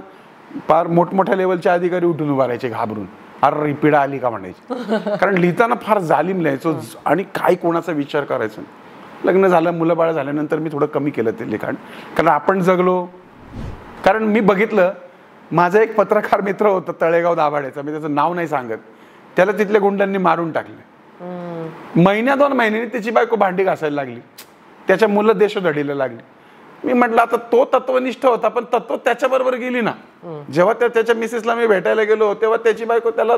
फार मोठमोठ्या लेवलचे अधिकारी उठून उभा राहायचे घाबरून. अरे पिढा आली का म्हणायची. कारण लिहिताना फार जालीम लिहायचो आणि काय कोणाचा विचार करायचो. लग्न झालं, मुलं बाळ झाल्यानंतर मी थोडं कमी केलं ते लिखाण. कारण आपण जगलो. कारण मी बघितलं, माझा एक पत्रकार मित्र होता तळेगाव दाभाडेचा, मी त्याचं नाव नाही सांगत. त्याला तिथल्या गुंडांनी मारून टाकले. 1-2 महिन्यांनी त्याची बायको भांडी घासायला लागली, त्याच्या मुलं देशोधडीला लागली. मी म्हटलं आता तो तत्वनिष्ठ होता, पण तत्व त्याच्याबरोबर गेली ना. जेव्हा त्याच्या मिसेसला मी भेटायला गेलो तेव्हा त्याची बायको त्याला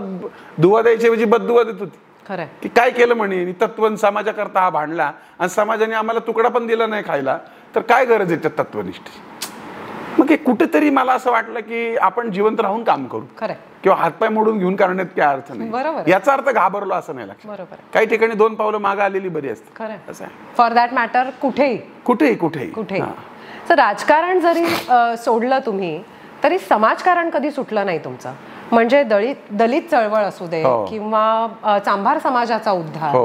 दुवा द्यायची ऐवजी बददुवा देत होती. की काय केलं म्हणे, तत्व समाजाकरता हा भांडला आणि समाजाने आम्हाला तुकडा पण दिला नाही खायला, तर काय गरज आहे त्या तत्वनिष्ठ. मग हे कुठेतरी मला असं वाटलं की आपण जिवंत राहून काम करू किंवा हातपाय मोडून घेऊन करण्यात काय अर्थ नाही. याचा अर्थ घाबरलो असं नाही लक्षात. काही ठिकाणी 2 पावलं मागे आलेली बरी असते. असं आहे. फॉर दॅट मॅटर कुठेही कुठेही कुठेही कुठेही. तर राजकारण जरी सोडलं तुम्ही तरी समाजकारण कधी सुटलं नाही तुमचं. म्हणजे दलित चळवळ असू दे किंवा चांभार समाजाचा उद्धार,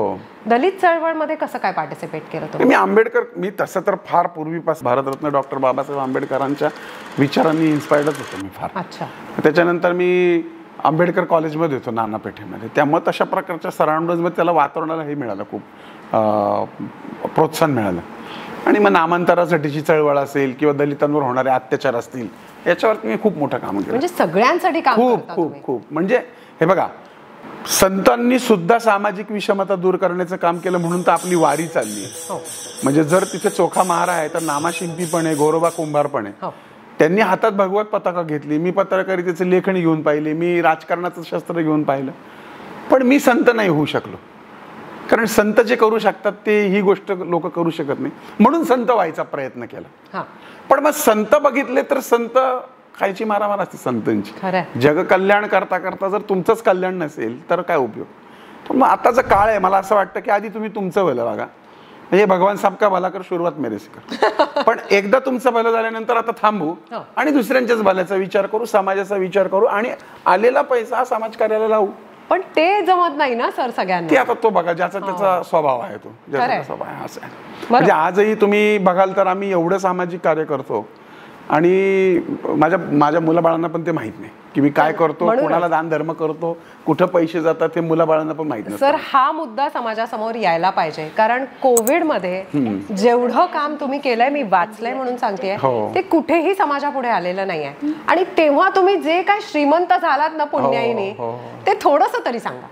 दलित चळवळमध्ये कसं काय पार्टिसिपेट केलं तुम्ही? मी आंबेडकर, मी तसं तर फार पूर्वीपासून भारतरत्न डॉक्टर बाबासाहेब आंबेडकरांच्या विचारांनी इन्स्पायर्डच होतो मी फार. अच्छा. त्याच्यानंतर मी आंबेडकर कॉलेजमध्ये होतो नाना पेठेमध्ये. त्यामुळे तशा प्रकारच्या सराउंडिंगमध्ये त्याला वातावरणाला हे मिळालं, खूप प्रोत्साहन मिळालं. आणि मग नामांतरासाठीची चळवळ असेल किंवा दलितांवर होणारे अत्याचार असतील याच्यावरती मी खूप मोठं काम केलं. म्हणजे सगळ्यांसाठी काम खूप खूप खूप. म्हणजे हे बघा, संतांनी सुद्धा सामाजिक विषमता दूर करण्याचं काम केलं म्हणून तर आपली वारी चालली आहे. म्हणजे जर तिथे चोखा महारा आहे तर नामा शिंपी पण आहे, गोरोबा कुंभार पण आहे. त्यांनी हातात भगवत पताका घेतली. मी पत्रकारितेचे लेखणी घेऊन पाहिले, मी राजकारणाचं शस्त्र घेऊन पाहिलं, पण मी संत नाही होऊ शकलो. कारण संत जे करू शकतात ते ही गोष्ट लोक करू शकत नाही, म्हणून संत व्हायचा प्रयत्न केला. पण मग संत बघितले तर संत खायची मारामार असते संतांची. जग कल्याण करता करता जर तुमचंच कल्याण नसेल तर काय उपयोग. तर मग आताचा काळ आहे, मला असं वाटतं की आधी तुम्ही तुमचं भलं बघा. म्हणजे भगवान सबका भला कर, सुरुवात मेरे से कर. पण एकदा तुमचं भलं झाल्यानंतर आता थांबू आणि दुसऱ्यांच्याच भल्याचा विचार करू, समाजाचा विचार करू आणि आलेला पैसा समाजकार्याला लावू. पण ते जमत नाही ना सर सगळ्यांना. ते आता तो बघा, ज्याचा त्याचा स्वभाव आहे, तो ज्याचा स्वभाव आहे असं आहे. म्हणजे आजही तुम्ही बघाल तर आम्ही एवढं सामाजिक कार्य करतो आणि माझ्या मुलाबाळांना पण ते माहित नाही की मी काय करतो, कोणाला दान धर्म करतो, कुठं पैसे जातात ते मुलाबाळांना पण माहित नाही. सर हा मुद्दा समाजासमोर यायला पाहिजे, कारण कोविडमध्ये जेवढं काम तुम्ही केलंय, मी वाचलंय म्हणून सांगतेय, ते कुठेही समाजापुढे आलेलं नाहीये. आणि तेव्हा तुम्ही जे काय श्रीमंत झालात ना पुण्याईने, ते थोडंसं तरी सांगा.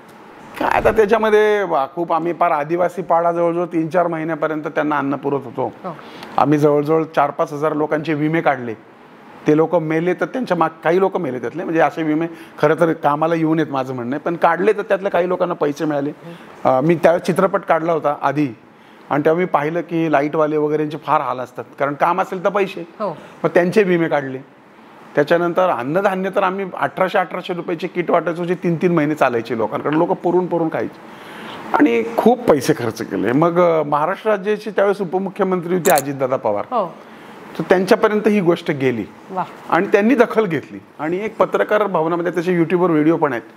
काय आता त्याच्यामध्ये खूप आम्ही फार आदिवासी पाडा जवळजवळ 3-4 महिन्यापर्यंत त्यांना अन्न पुरवत होतो. आम्ही जवळजवळ 4-5 हजार लोकांचे विमे काढले. ते लोक मेले तर त्यांच्या काही लोक मेले त्यातले, म्हणजे असे विमे खरं तर कामाला येऊन येत माझं म्हणणं आहे, पण काढले तर त्यातल्या काही लोकांना पैसे मिळाले. मी त्यावेळेस चित्रपट काढला होता आधी, आणि तेव्हा मी पाहिलं की लाईटवाले वगैरेंचे फार हाल असतात, कारण काम असेल तर पैसे, मग त्यांचे विमे काढले. त्याच्यानंतर अन्नधान्य तर आम्ही 1800 रुपयाचे किट वाटायचो, जे 3-3 महिने चालायचे लोकांकडे. लोक पुरून खायचे आणि खूप पैसे खर्च केले. मग महाराष्ट्र राज्याचे त्यावेळेस उपमुख्यमंत्री होते अजितदादा पवार, तर त्यांच्यापर्यंत ही गोष्ट गेली आणि त्यांनी दखल घेतली. आणि एक पत्रकार भवनामध्ये, त्याचे युट्यूबवर व्हिडिओ पण आहेत,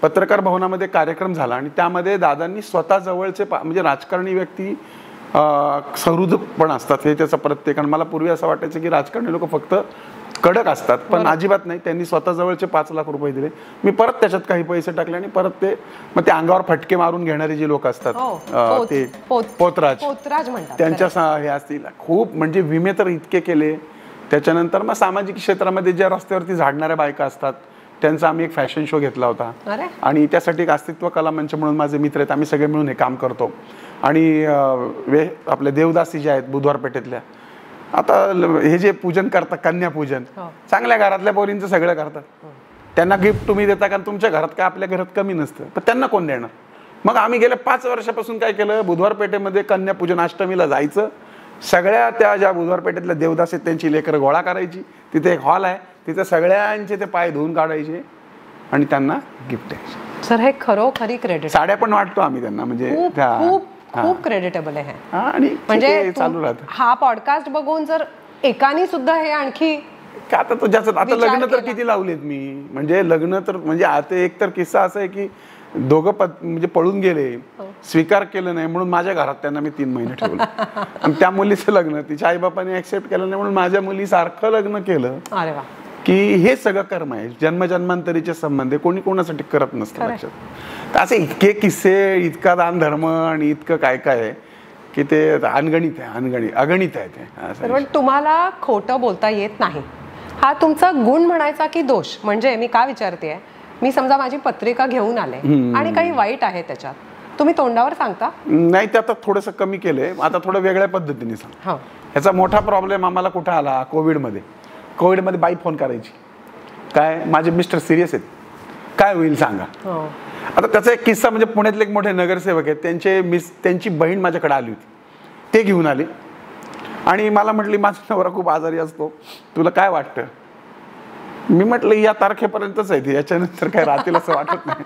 पत्रकार भवनामध्ये कार्यक्रम झाला आणि त्यामध्ये दादांनी स्वतः जवळचे म्हणजे राजकारणी व्यक्ती सहृद पण असतात हे त्याचा प्रत्येक. आणि मला पूर्वी असं वाटायचं की राजकारणी लोक फक्त कडक असतात, पण अजिबात नाही. त्यांनी स्वतः जवळचे 5 लाख रुपये दिले. मी परत त्याच्यात काही पैसे टाकले आणि परत ते मग ते अंगावर फटके मारून घेणारे जे लोक असतात, ते पोतराज म्हणतात, त्यांच्या हे असतील खूप. म्हणजे विमे तर इतके केले. त्याच्यानंतर मग सामाजिक क्षेत्रामध्ये ज्या रस्त्यावरती झाडणाऱ्या बायका असतात त्यांचा आम्ही एक फॅशन शो घेतला होता आणि त्यासाठी एक अस्तित्व कला मंच म्हणून माझे मित्र आहेत, आम्ही सगळे मिळून हे काम करतो. आणि आपले देवदासी जे आहेत बुधवार पेठेतल्या, आता हे जे पूजन करतात कन्यापूजन, चांगल्या घरातल्या पोरींचं सगळं करतात. त्यांना गिफ्ट तुम्ही देता, कारण तुमच्या घरात काय आपल्या घरात कमी नसतं, पण त्यांना कोण देणार. मग आम्ही गेल्या 5 वर्षापासून काय केलं, बुधवार पेठेमध्ये कन्यापूजन अष्टमीला जायचं, सगळ्या त्या ज्या बुधवार पेठेतल्या देवदास आहेत त्यांची लेकरं गोळा करायची. तिथे एक हॉल आहे, तिथे सगळ्यांचे ते पाय धुवून काढायचे आणि त्यांना गिफ्ट द्यायचे. सर हे खरोखरी क्रेडिट. साड्या पण वाटतो आम्ही त्यांना, म्हणजे खूप क्रेडिटेबल आहे. आणि म्हणजे चालू राहतं. हा पॉडकास्ट बघून जर एकाने सुद्धा हे आणखी आता तो ज्याचं आता लग्न तर किती लावलेत मी, म्हणजे लग्न तर म्हणजे आता एक तर किस्सा असा आहे की दोघं म्हणजे पळून गेले, स्वीकार केलं नाही म्हणून माझ्या घरात त्यांना मी 3 महिने ठेवलं. आणि त्या मुलीचं लग्न तिच्या आईबापाने ऍक्सेप्ट केलं नाही म्हणून माझ्या मुलीसारखं लग्न केलं. अरे वा. की हे सगळं कर्म आहे, जन्मजन्मांतरीचे संबंध कोणी कोणासाठी करत नसतं. लक्षात असे इतके किस्से, इतका दान धर्म आणि इतकं काय काय आहे की ते अनगणित आहे, अगणित आहे ते. पण तुम्हाला खोटं बोलता येत नाही, हा तुमचा गुण म्हणायचा की दोष? म्हणजे मी का विचारते, मी समजा माझी पत्रिका घेऊन आले आणि काही वाईट आहे त्याच्यात, तुम्ही तोंडावर सांगता? नाही, ते आता थोडंसं कमी केलंय, आता थोडं वेगळ्या पद्धतीने सांग. ह्याचा मोठा प्रॉब्लेम आम्हाला कुठं आला, कोविडमध्ये बाई फोन करायची, काय माझे मिस्टर सिरियस आहेत, काय होईल सांगा. आता त्याचा एक किस्सा म्हणजे पुण्यातले एक मोठे नगरसेवक आहेत, त्यांची बहीण माझ्याकडे आली होती, ते घेऊन आले आणि मला म्हटली माझा नवरा खूप आजारी असतो, तुला काय वाटतं? मी म्हटलं या तारखेपर्यंतच आहे ते, याच्यानंतर काय राहतील असं वाटत नाही.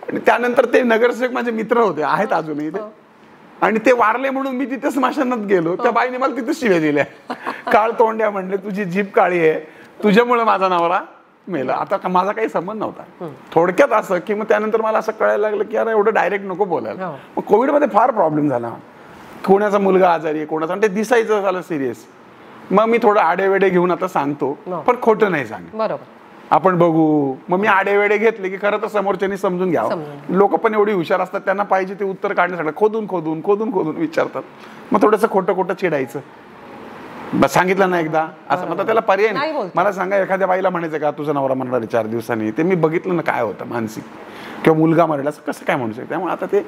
आणि त्यानंतर ते नगरसेवक माझे मित्र होते, आहेत अजूनही ते, आणि ते वारले म्हणून मी तिथे स्मशानात गेलो. त्या बाईने मला तिथे शिव्या दिल्या, काळ तोंड्या म्हणले, तुझी जीभ काळी आहे, तुझ्यामुळे माझा नवरा मेलं. आता माझा काही संबंध नव्हता. थोडक्यात असं की मग त्यानंतर मला असं कळायला लागलं की अरे एवढं डायरेक्ट नको बोलायला. मग कोविडमध्ये फार प्रॉब्लेम झाला. कोणाचा मुलगा आजारी आहे, कोणाचा, आणि ते दिसायचं झालं सिरियस. मग मी थोडं आडेवेडे घेऊन आता सांगतो, पण खोटं नाही सांग, बरोबर, आपण बघू. मग मी आडेवेडे घेतले की खरं तर समोरच्यानी समजून घ्यावं. लोक पण एवढी हुशार असतात, त्यांना पाहिजे ते उत्तर काढण्यासाठी खोदून खोदून खोदून खोदून विचारतात. मग थोडंसं खोटं खोटं चिडायचं. बस सांगितलं ना एकदा असं, मग त्याला पर्याय नाही. मला सांगा, एखाद्या बाईला म्हणायचं का तुझा नवरा म्हणणार 4 दिवसांनी, ते मी बघितलं ना काय होतं मानसिक, किंवा मुलगा म्हणला असं कसं काय म्हणू शकतो. त्यामुळे आता ते,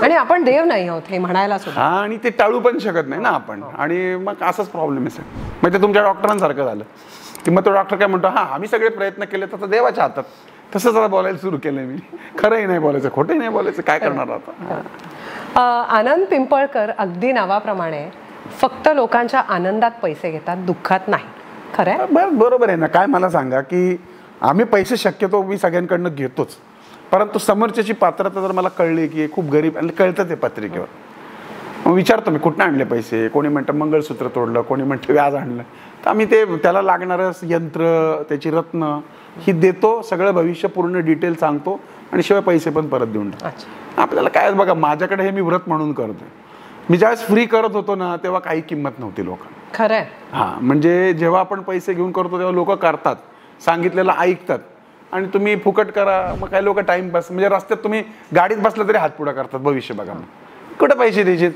आणि आपण देव नाही आहोत हे म्हणायला सुद्धा. हा, आणि ते टाळू पण शकत नाही ना आपण. आणि मग असाच प्रॉब्लेम आहे. मग ते तुमच्या डॉक्टरांसारखं झालं की मग तो डॉक्टर काय म्हणतो, हा आम्ही सगळे प्रयत्न केले तर देवाच्या हातात. तसंच आता बोलायला सुरू केलंय मी. खरंही नाही बोलायचं, खोटंही नाही बोलायचं, काय करणार आता. आनंद पिंपळकर अगदी नावाप्रमाणे फक्त लोकांच्या आनंदात पैसे घेतात, दुःखात नाही. खरंय? बरोबर आहे ना. काय मला सांगा की आम्ही पैसे शक्यतो मी सगळ्यांकडनं घेतोच, परंतु समोरच्याची पात्रता जर मला कळली की खूप गरीब, आणि कळतं ते पत्रिकेवर, मग विचारतो मी कुठनं आणले पैसे. कोणी म्हणतं मंगळसूत्र तोडलं, कोणी म्हणतं व्याज आणलं. तर आम्ही ते त्याला लागणारं यंत्र, त्याची रत्न ही देतो, सगळं भविष्य पूर्ण डिटेल सांगतो, आणि शिवाय पैसे पण परत देऊन टाकतो. आपल्याला काय, बघा माझ्याकडे हे मी व्रत म्हणून करतोय. मी ज्यावेळेस फ्री करत होतो ना तेव्हा काही किंमत नव्हती लोकांना. खरंय. हां, म्हणजे जेव्हा आपण पैसे घेऊन करतो तेव्हा लोक करतात, सांगितलेलं ऐकतात. आणि तुम्ही फुकट करा, मग काही लोक टाइमपास, म्हणजे रस्त्यात तुम्ही गाडीत बसलं तरी हात पुढा करतात, भविष्य बघा. मग कुठे पैसे द्यायचे,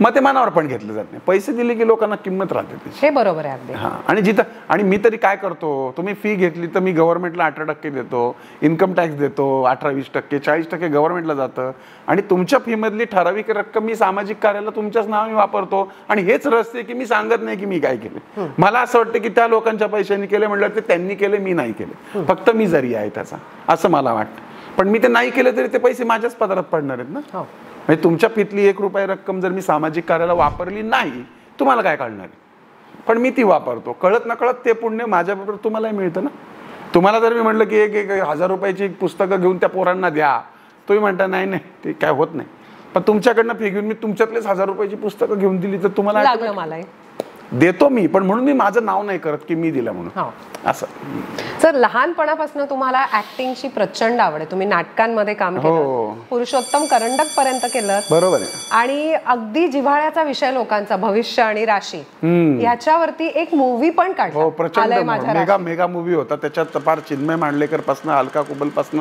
मग ते मनावर पण घेतलं जात नाही. पैसे दिले की लोकांना किंमत राहते त्याची. हे बरोबर आहे अगदी. हां, आणि जिथं, आणि मी तरी काय करतो, तुम्ही फी घेतली तर मी गव्हर्नमेंटला 18% देतो, इन्कम टॅक्स देतो 18-20%, 40% गव्हर्नमेंटला जातं, आणि तुमच्या फीमधली ठराविक रक्कम मी सामाजिक कार्याला तुमच्याच नावाने वापरतो. आणि हेच रस्ते की मी सांगत नाही की मी काय केले. मला असं वाटतं की त्या लोकांच्या पैशांनी केले म्हटलं ते त्यांनी केले, मी नाही केले, फक्त मी जरी आहे त्याचा, असं मला वाटतं. पण मी ते नाही केलं तरी ते पैसे माझ्याच पदरात पडणार आहेत ना. म्हणजे तुमच्या फीतली 1 रुपया रक्कम जर मी सामाजिक कार्याला वापरली नाही, तुम्हाला काय कळणार आहे. पण मी ती वापरतो, कळत न कळत ते पुण्य माझ्याबरोबर तुम्हालाही मिळतं ना. तुम्हाला जर मी म्हटलं की एक 1000 रुपयाची पुस्तकं घेऊन त्या पोरांना द्या, तुम्ही म्हणता नाही नाही ते काय होत नाही. पण तुमच्याकडनं फी घेऊन मी तुमच्यातलेच 1000 रुपयाची पुस्तकं घेऊन दिली तर तुम्हाला देतो मी, पण म्हणून मी माझं नाव नाही करत की मी दिलं म्हणून. असं. सर, लहानपणापासून तुम्हाला ऍक्टिंगची प्रचंड आवड आहे. तुम्ही नाटकांमध्ये काम केलं, पुरुषोत्तम करंडक पर्यंत केलं. बरोबर आहे. आणि अगदी जिव्हाळ्याचा विषय लोकांचा, भविष्य आणि राशी, याच्यावरती एक मूवी पण काढला. प्रचंड मेगा मूवी होता. त्याच्यात फार चिन्मय मांडलेकर पासून, अलका कुबल पासून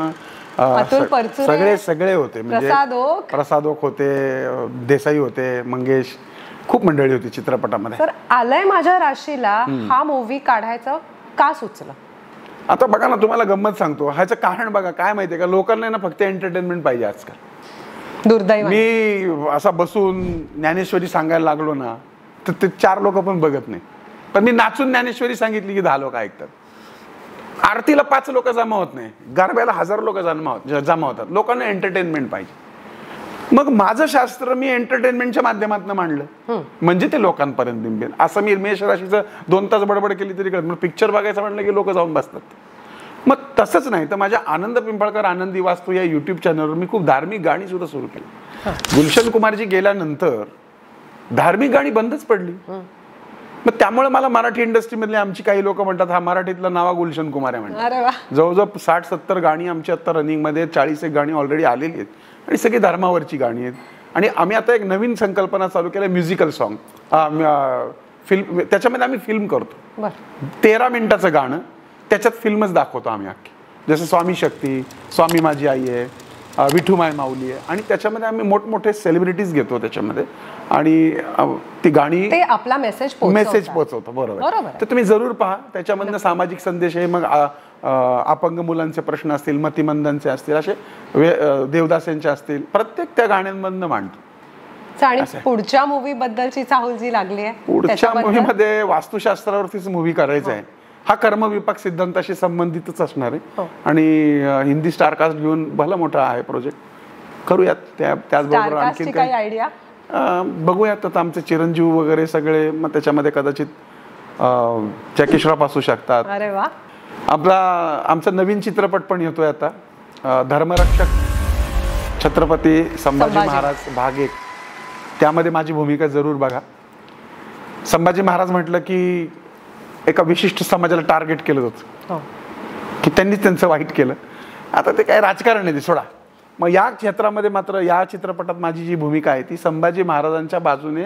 अतुल परचुरे सगळे होते. म्हणजे प्रसाद ओक होते, देसाई होते, मंगेश, खूप मंडळी होती चित्रपटामध्ये. सर, आलय माझ्या राशीला हा मूवी काढायचं का सुचलं? आता बघा ना, तुम्हाला गंमत सांगतो. ह्याचं कारण बघा काय माहितीये का, लोकांना ना फक्त एंटरटेनमेंट पाहिजे आजकाल. दुर्दैव. मी असा बसून ज्ञानेश्वरी सांगायला लागलो ना तर ते 4 लोक पण बघत नाही. पण मी नाचून ज्ञानेश्वरी सांगितली की 10 लोक ऐकतात. आरतीला 5 लोक जमा होत नाही, गरब्याला 1000 लोक जमा होतात. लोकांना एंटरटेनमेंट पाहिजे. मग माझं शास्त्र मी एंटरटेनमेंटच्या माध्यमातून मांडलं, म्हणजे ते लोकांपर्यंत बिंबेल. असं मी मेष राशीचं 2 तास बडबड केली तरी कळत. मग पिक्चर बघायचं म्हटलं की लोक जाऊन बसतात. मग तसंच नाही तर माझ्या आनंद पिंपळकर आनंदी वास्तू या युट्यूब चॅनलवर मी खूप धार्मिक गाणी सुद्धा सुरू केली. गुलशन कुमारजी गेल्यानंतर धार्मिक गाणी बंदच पडली. मग त्यामुळे मला मराठी इंडस्ट्रीमधले आमची काही लोक म्हणतात, हा मराठीतलं नाव गुलशन कुमार आहे म्हणतात. जवळजवळ 60-70 गाणी आमची आता रनिंगमध्ये, 40 गाणी ऑलरेडी आलेली आहेत, आणि सगळी धर्मावरची गाणी आहेत. आणि आम्ही आता एक नवीन संकल्पना चालू केली, म्युझिकल सॉन्ग फिल्म. त्याच्यामध्ये आम्ही फिल्म करतो. 13 मिनिटाचं गाणं, त्याच्यात फिल्मच दाखवतो आम्ही अख्खी. जसं स्वामी शक्ती, स्वामी माझी आई आहे, विठू माय माऊली आहे, आणि त्याच्यामध्ये आम्ही मोठमोठे सेलिब्रिटीज घेतो त्याच्यामध्ये, आणि ती गाणी ते आपला मेसेज पोहोचवतो. बरोबर. तर तुम्ही जरूर पहा. त्याच्यामधनं सामाजिक संदेश आहे. मग अपंग मुलांचे प्रश्न असतील, मतिमंदांचे असतील, असे देवदासांचे असतील, प्रत्येक त्या गाण्यांमधनं मांडतो. आणि पुढच्या मूवी बद्दलची चाहूल जी लागली आहे, पुढच्या मूवीमध्ये वास्तुशास्त्रावरतीच मूवी करायचं आहे. हा कर्मविपाक सिद्धांताशी संबंधितच असणार आहे, आणि हिंदी स्टारकास्ट घेऊन भला मोठा आहे प्रोजेक्ट. करूयात. त्याचबरोबर आणखी काही आयडिया बघूयात. आता आमचे चिरंजीव वगैरे सगळे, मग त्याच्यामध्ये कदाचित जॅकी श्रॉफ असू शकतात. अरे वा. आमचा नवीन चित्रपट पण येतोय आता, धर्मरक्षक छत्रपती संभाजी महाराज भाग 1. त्यामध्ये माझी भूमिका जरूर बघा. संभाजी महाराज म्हटलं की एका विशिष्ट समाजाला टार्गेट केलं जातं. की त्यांनीच त्यांचं वाईट केलं. आता ते काय राजकारण आहे ते सोडा. मग या क्षेत्रामध्ये मात्र या चित्रपटात माझी जी भूमिका आहे ती संभाजी महाराजांच्या बाजूने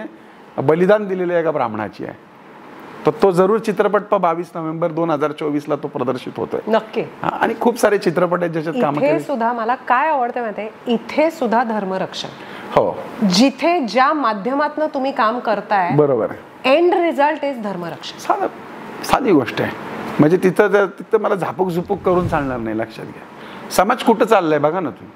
बलिदान दिलेल्या एका ब्राह्मणाची आहे. तर तो जरूर चित्रपट 22 नोव्हेंबर 2024 तो प्रदर्शित होतोय नक्की. आणि खूप सारे चित्रपट आहेत ज्याच्यात काम इथे सुद्धा मला काय आवडतं माहितीये, इथे सुद्धा धर्मरक्षण. हो, जिथे ज्या माध्यमातून तुम्ही काम करताय बरोबर आहे. एंड रिझल्ट इज धर्मरक्षण. साधी गोष्ट आहे. म्हणजे तिथं मला झापूक झुपूक करून चालणार नाही. लक्षात घ्या, समाज कुठं चाललाय बघा ना तुम्ही.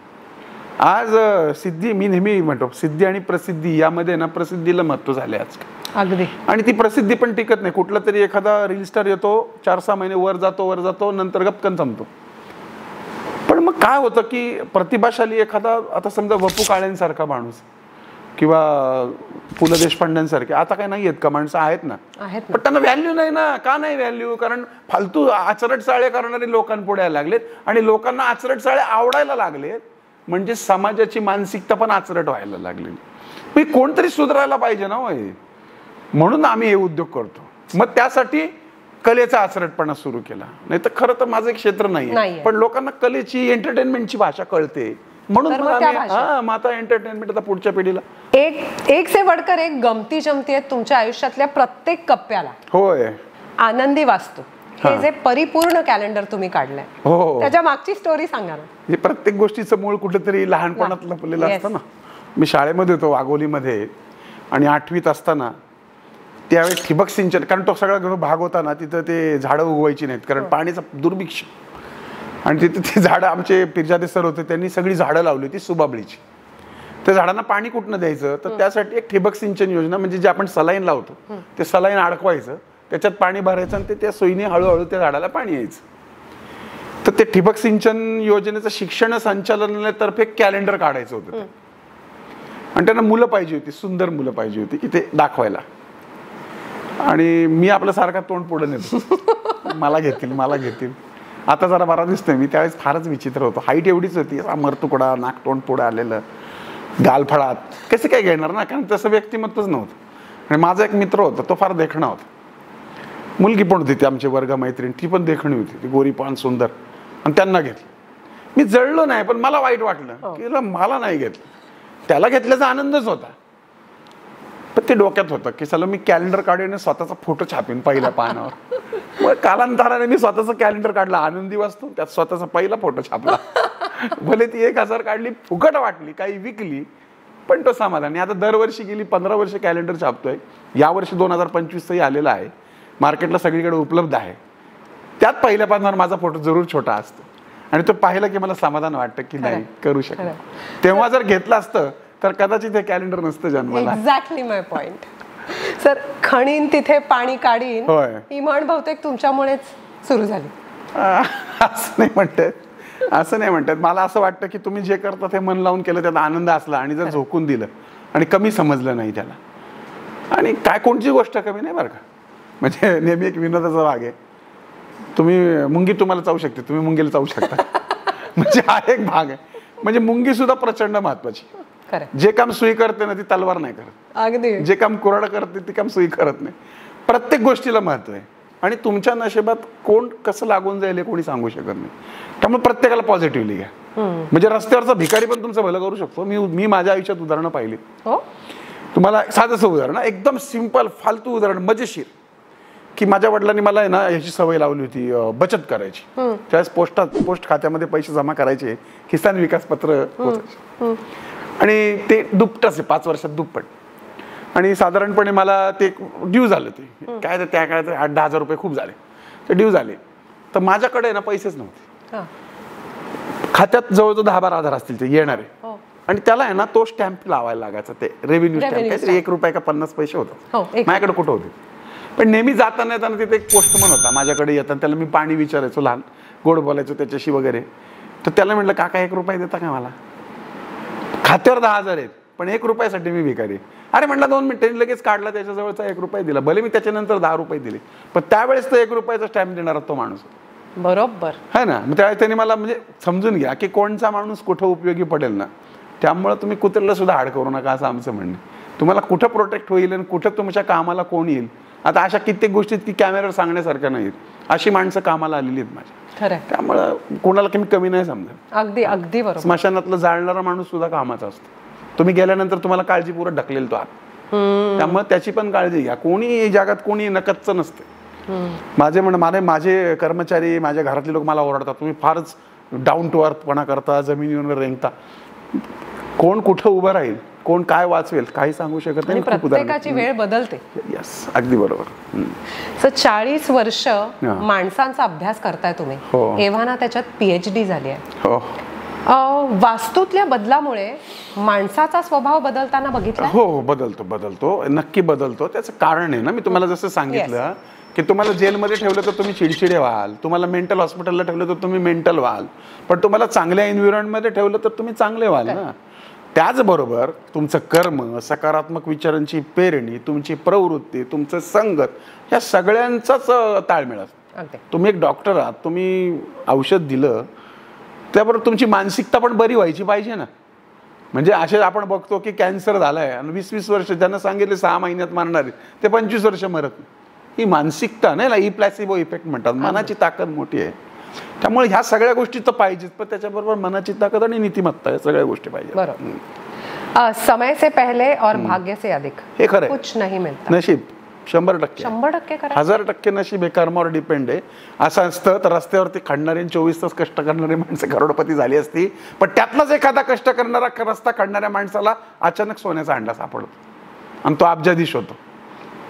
आज सिद्धी, मी नेहमी म्हणतो सिद्धी आणि प्रसिद्धी यामध्ये ना प्रसिद्धीला महत्व झाले आजकाल. अगदी. आणि ती प्रसिद्धी पण टिकत नाही. कुठला तरी एखादा रील स्टार येतो, 4-6 महिने वर जातो, नंतर गपकन थांबतो. पण मग काय होतं की प्रतिभाशाली एखादा, आता समजा वपू काळेंसारखा माणूस किंवा पु ल देशपांड्यांसारखे, आता काय नाही आहेत का माणसं? आहेत ना, पण त्यांना व्हॅल्यू नाही ना. का नाही व्हॅल्यू? कारण फालतू आचरट चाळे करणारे लोकांपुढे यायला लागलेत आणि लोकांना आचरट चाळे आवडायला लागलेत. म्हणजे समाजाची मानसिकता पण आचरट व्हायला लागलेली. कोणतरी सुधारायला पाहिजे ना होय. म्हणून आम्ही हे उद्योग करतो. मग त्यासाठी कलेचा आचरटपणा सुरू केला. नाही तर खरं तर माझं एक क्षेत्र नाही, पण लोकांना कलेची, एंटरटेनमेंटची भाषा कळते म्हणून मग आता एंटरटेनमेंट आता पुढच्या पिढीला एक से बढ़कर एक गमती जमती आहेत तुमच्या आयुष्यातल्या प्रत्येक कप्प्याला. होय, आनंदी वास्तू हे जे परिपूर्ण कॅलेंडर तुम्ही काढलंय, त्याच्या मागची स्टोरी सांगा ना. प्रत्येक गोष्टीचं मूळ कुठेतरी लहानपणात लपलेलं असतं ना. मी शाळेमध्ये होतो वाघोलीमध्ये आणि 8वीत असताना त्यावेळेस ठिबक सिंचन, कारण तो सगळा भाग होता ना, तिथं ते झाडं उगवायची नाहीत कारण पाण्याचा दुर्भिक्ष. आणि तिथे ते झाडं, आमचे पिरजादे सर होते, त्यांनी सगळी झाडं लावली होती सुबाबळीची. त्या झाडांना पाणी कुठनं द्यायचं, तर त्यासाठी एक ठिबक सिंचन योजना, म्हणजे जे आपण सलाईन लावतो ते सलाईन अडकवायचं, त्याच्यात पाणी भरायचं आणि त्या सोयीने हळूहळू त्या झाडाला पाणी यायचं. तर ते ठिबक सिंचन योजनेचं शिक्षण संचालनालयातर्फे कॅलेंडर काढायचं होतं. आणि त्यांना मुलं पाहिजे होती, सुंदर मुलं पाहिजे होती की ते दाखवायला. आणि मी आपल्या सारखा तोंड पुढे नेतो, मला घेतील. आता जरा बरा दिसतोय मी, त्यावेळेस फारच विचित्र होतो. हाईट एवढीच होती, मरतुकडा, नाक तोंड पुढे आलेलं, गालफळात. कसे काय घेणार ना, कारण तसं व्यक्तिमत्वच नव्हतं. आणि माझा एक मित्र होता, तो फार देखणा होता. मुलगी पण होती ती आमची वर्ग मैत्रीण, ती पण देखणी होती, ती गोरी पान सुंदर. आणि त्यांना घेतलं. मी जळलो नाही, पण मला वाईट वाटलं की मला नाही घेतलं. त्याला घेतल्याचा आनंदच होता, पण ते डोक्यात होतं की चला मी कॅलेंडर काढून स्वतःचा फोटो छापीन पहिल्या पानावर. मग कालांतराने मी स्वतःचं कॅलेंडर काढलं, आनंदी वास्तू, त्यात स्वतःचा पहिला फोटो छापला. भले ती 1000 काढली, फुकट वाटली, काही विकली, पण तो समाधानी. आता दरवर्षी गेली 15 वर्ष कॅलेंडर छापतोय. यावर्षी 2025 आलेला आहे, मार्केटला सगळीकडे उपलब्ध आहे. त्यात पहिल्या पानावर माझा फोटो जरूर छोटा असतो आणि तो पाहिला की मला समाधान वाटतं की नाही करू शकतो. तेव्हा जर घेतलं असतं तर कदाचित हे कॅलेंडर नसतं जन्माला. एक्झॅक्टली माय पॉइंट. सर, खणीन तिथे पाणी काढीन ही म्हण बहुतेक तुमच्यामुळेच सुरू झाली. असं नाही म्हणतात. मला असं वाटतं की तुम्ही जे करता ते मन लावून केलं, त्यात आनंद असला आणि जर झोकून दिलं आणि कमी समजलं नाही त्याला, आणि काय कोणती गोष्ट कमी नाही बरं का. म्हणजे नेहमी एक विनोदाचा भाग आहे, मुंगी तुम्हाला चावू शकते, तुम्ही मुंगीला चावू शकता. म्हणजे हा एक भाग आहे. म्हणजे मुंगी सुद्धा प्रचंड महत्वाची. जे काम सुई करते ना ती तलवार नाही करत. अगदी. जे काम कुऱ्हाड करते ते काम सुई करत नाही. प्रत्येक गोष्टीला महत्व आहे आणि तुमच्या नशिबात कोण कसं लागून जाईल हे कोणी सांगू शकत नाही. त्यामुळे प्रत्येकाला पॉझिटिव्हली घ्या. म्हणजे रस्त्यावरचा भिकारी पण तुमचं भलं करू शकतो. मी माझ्या आयुष्यात उदाहरणं पाहिली. तुम्हाला साधंसं उदाहरण, एकदम सिंपल फालतू उदाहरण, मजेशीर, की माझ्या वडिलांनी मला आहे ना ह्याची सवय लावली होती बचत करायची. त्यावेळेस पोस्ट खात्यामध्ये पैसे जमा करायचे, किसान विकास पत्र होतं आणि ते दुप्पटच आहे, 5 वर्षात दुप्पट. आणि साधारणपणे मला ते ड्यू झालं. ते काय, त्या काळात 8-10 हजार रुपये खूप झाले. ते ड्यू झाले. तर माझ्याकडे ना पैसेच नव्हते. खात्यात जवळजवळ 10-12 हजार असतील ते येणारे. आणि त्याला आहे ना तो स्टॅम्प लावायला लागायचा, ते रेव्हेन्यू स्टॅम्प, काहीतरी 1 रुपया का 50 पैसे होतात. माझ्याकडे कुठं होते. पण नेहमी जाताना येताना तिथे एक पोस्टमन होता माझ्याकडे येताना. त्याला मी पाणी विचारायचो, लहान गोड बोलायचो त्याच्याशी वगैरे. तर त्याला म्हटलं, काका 1 रुपया देता का मला? खात्यावर 10 हजार आहेत पण 1 रुपयासाठी मी भिकारी. अरे म्हटलं 2 मिनिटांनी लगेच काढला, त्याच्याजवळचा 1 रुपया दिला. भले मी त्याच्यानंतर 10 रुपये दिले, पण त्यावेळेस तो 1 रुपयाचा स्टॅम्प देणारा तो माणूस बरोबर है ना. मग त्यावेळेस त्यांनी मला म्हणजे समजून घ्या की कोणचा माणूस कुठं उपयोगी पडेल ना. त्यामुळे तुम्ही कुत्र्याला सुद्धा हाड करू नका असं आमचं म्हणणं. तुम्हाला कुठं प्रोटेक्ट होईल आणि कुठं तुमच्या कामाला कोण येईल. आता अशा कित्येक गोष्टी की कॅमेऱ्यावर सांगण्यासारख्या नाहीत. अशी माणसं कामाला आलेली आहेत माझ्या. खरंय. त्यामुळं कोणाला कमी नाही समजत. अगदी अगदी बरोबर. स्मशानातलं जाळणारा माणूस सुद्धा कामाचा असतो. तुम्ही गेल्यानंतर तुम्हाला काळजीपूर्वक ढकलेल तो आत. त्यामुळे त्याची पण काळजी घ्या. कोणी जगात कोणी नकच्च नसते. माझे कर्मचारी, माझ्या घरातले लोक मला ओरडतात, तुम्ही फारच डाऊन टू अर्थपणा करता, जमिनीवर रेंगता. कोण कुठं उभं राहील, कोण काय वाचवेल काही सांगू शकत नाही. प्रत्येकाची वेळ बदलते. यस, अगदी बरोबर. 40 वर्ष माणसांचा अभ्यास करताय तुम्ही. एव्हाना त्याच्यात PhD झाली आहे. वास्तूतल्या बदलामुळे माणसाचा स्वभाव बदलताना बघितला? हो, बदलतो नक्की बदलतो. त्याचं कारण आहे ना, मी तुम्हाला जसं सांगितलं की तुम्हाला जेलमध्ये ठेवलं तर तुम्ही चिडचिडे व्हाल, तुम्हाला मेंटल हॉस्पिटलला ठेवलं तर तुम्ही मेंटल व्हाल, पण तुम्हाला चांगल्या एन्व्हायरमेंटमध्ये ठेवलं तर तुम्ही चांगले व्हाल ना. त्याचबरोबर तुमचं कर्म, सकारात्मक विचारांची पेरणी, तुमची प्रवृत्ती, तुमचं संगत, या सगळ्यांचाच ताळमेळ असतो. तुम्ही एक डॉक्टर आहात, तुम्ही औषध दिलं त्याबरोबर तुमची मानसिकता पण बरी व्हायची पाहिजे ना. म्हणजे असे आपण बघतो की कॅन्सर झालाय आणि 20-20 वर्ष ज्यांना सांगितले 6 महिन्यात मारणारे ते 25 वर्ष मरत नाही. ही मानसिकता नाही, ही प्लॅसिबो इफेक्ट म्हणतात. मनाची ताकद मोठी आहे. त्यामुळे ह्या सगळ्या गोष्टी तर पाहिजेत, पण त्याच्याबरोबर मनाची ताकद आणि नीतिमत्ता या सगळ्या गोष्टी पाहिजे. बरोबर. समय से पहले और भाग्य से अधिक हे खरं कुछ नहीं मिळतं. नशीब 100%, 1000% नशीब हे कर्मावर डिपेंड आहे. असं असतं तर रस्त्यावरती खडणारे 24 तास कष्ट करणारे माणसं करोडपती झाली असती, पण त्यातलाच एखादा कष्ट करणारा रस्ता काढणाऱ्या माणसाला अचानक सोन्याचा अंडा सापडतो आणि तो अब्जाधीश होतो,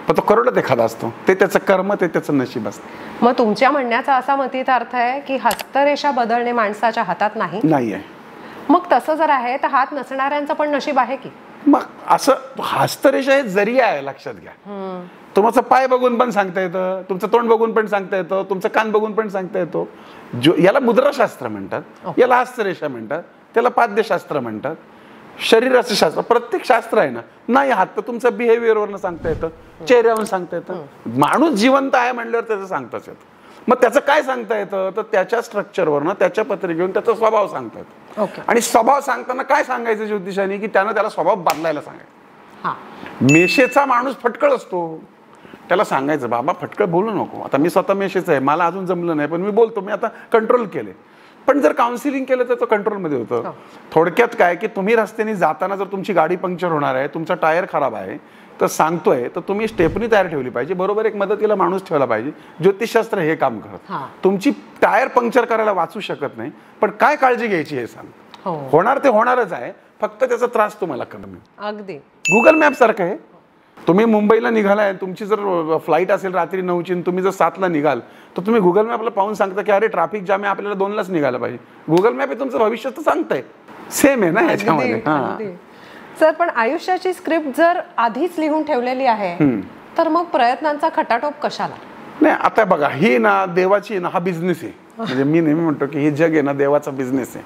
पण तो करोडात एखादा असतो. ते त्याचं कर्म, ते त्याचं नशीब असतं. मग तुमच्या म्हणण्याचा असा मतित अर्थ आहे की हस्तरेषा बदलणे माणसाच्या हातात नाही आहे. मग तसं जर आहे तर हात नसणाऱ्यांचं पण नशीब आहे की? मग असं हस्तरेषा हे जरिया आहे, लक्षात घ्या. तुमचं पाय बघून पण सांगता येतं, तुमचं तोंड बघून पण सांगता येतं, तुमचं कान बघून पण सांगता येतो. याला मुद्राशास्त्र म्हणतात, याला हस्तरेषा म्हणतात, त्याला पाद्यशास्त्र म्हणतात, शरीराचं शास्त्र. प्रत्येक शास्त्र आहे ना. नाही हात तर तुमचं बिहेवियरवरनं सांगता येतं, चेहऱ्यावरून सांगता येतं. माणूस जिवंत आहे म्हणल्यावर त्याचं सांगताच येतं. मग त्याचं काय सांगता येतं तर त्याच्या स्ट्रक्चरवरनं, त्याच्या पत्रिकेवरून त्याचा स्वभाव सांगता येतो. आणि स्वभाव सांगताना काय सांगायचं ज्योतिषाने की त्यानं त्याला स्वभाव बदलायला सांगायचं. मेषेचा माणूस फटकळ असतो, त्याला सांगायचं बाबा फटकळ बोलू नको. आता मी स्वतः मेषेचा आहे, मला अजून जमलं नाही, पण मी बोलतो, मी आता कंट्रोल केले. पण जर काउन्सिलिंग केलं तर तो कंट्रोलमध्ये होतं. थोडक्यात काय की तुम्ही रस्त्याने जाताना जर तुमची गाडी पंक्चर होणार आहे, तुमचा टायर खराब आहे तर सांगतोय, तर तुम्ही स्टेपनी तयार ठेवली पाहिजे, बरोबर एक मदतीला माणूस ठेवला पाहिजे. ज्योतिषशास्त्र हे काम करत. तुमची टायर पंक्चर करायला वाचू शकत नाही, पण काय काळजी घ्यायची हे सांग. होणार ते होणारच आहे, फक्त त्याचा त्रास तुम्हाला कमी. अगदी गुगल मॅप सारखं आहे. तुम्ही मुंबईला निघालाय, तुमची जर फ्लाईट असेल रात्री 9ची, तुम्ही जर 7ला निघाल तर तुम्ही गुगल मॅपला पाहून सांगता की अरे ट्रॅफिक जाम आहे, आपल्याला 2लाच निघायला पाहिजे. गुगल मॅप हे तुमचं भविष्य तर सांगताय. सेम आहे ना याच्यामध्ये. सर, पण आयुष्याची स्क्रिप्ट जर आधीच लिहून ठेवलेली आहे तर मग प्रयत्नांचा खटाटोप कशाला? नाही, आता बघा, ही ना देवाची ना हा बिझनेस आहे. म्हणजे मी नेहमी म्हणतो की हे जग आहे ना देवाचा बिझनेस आहे.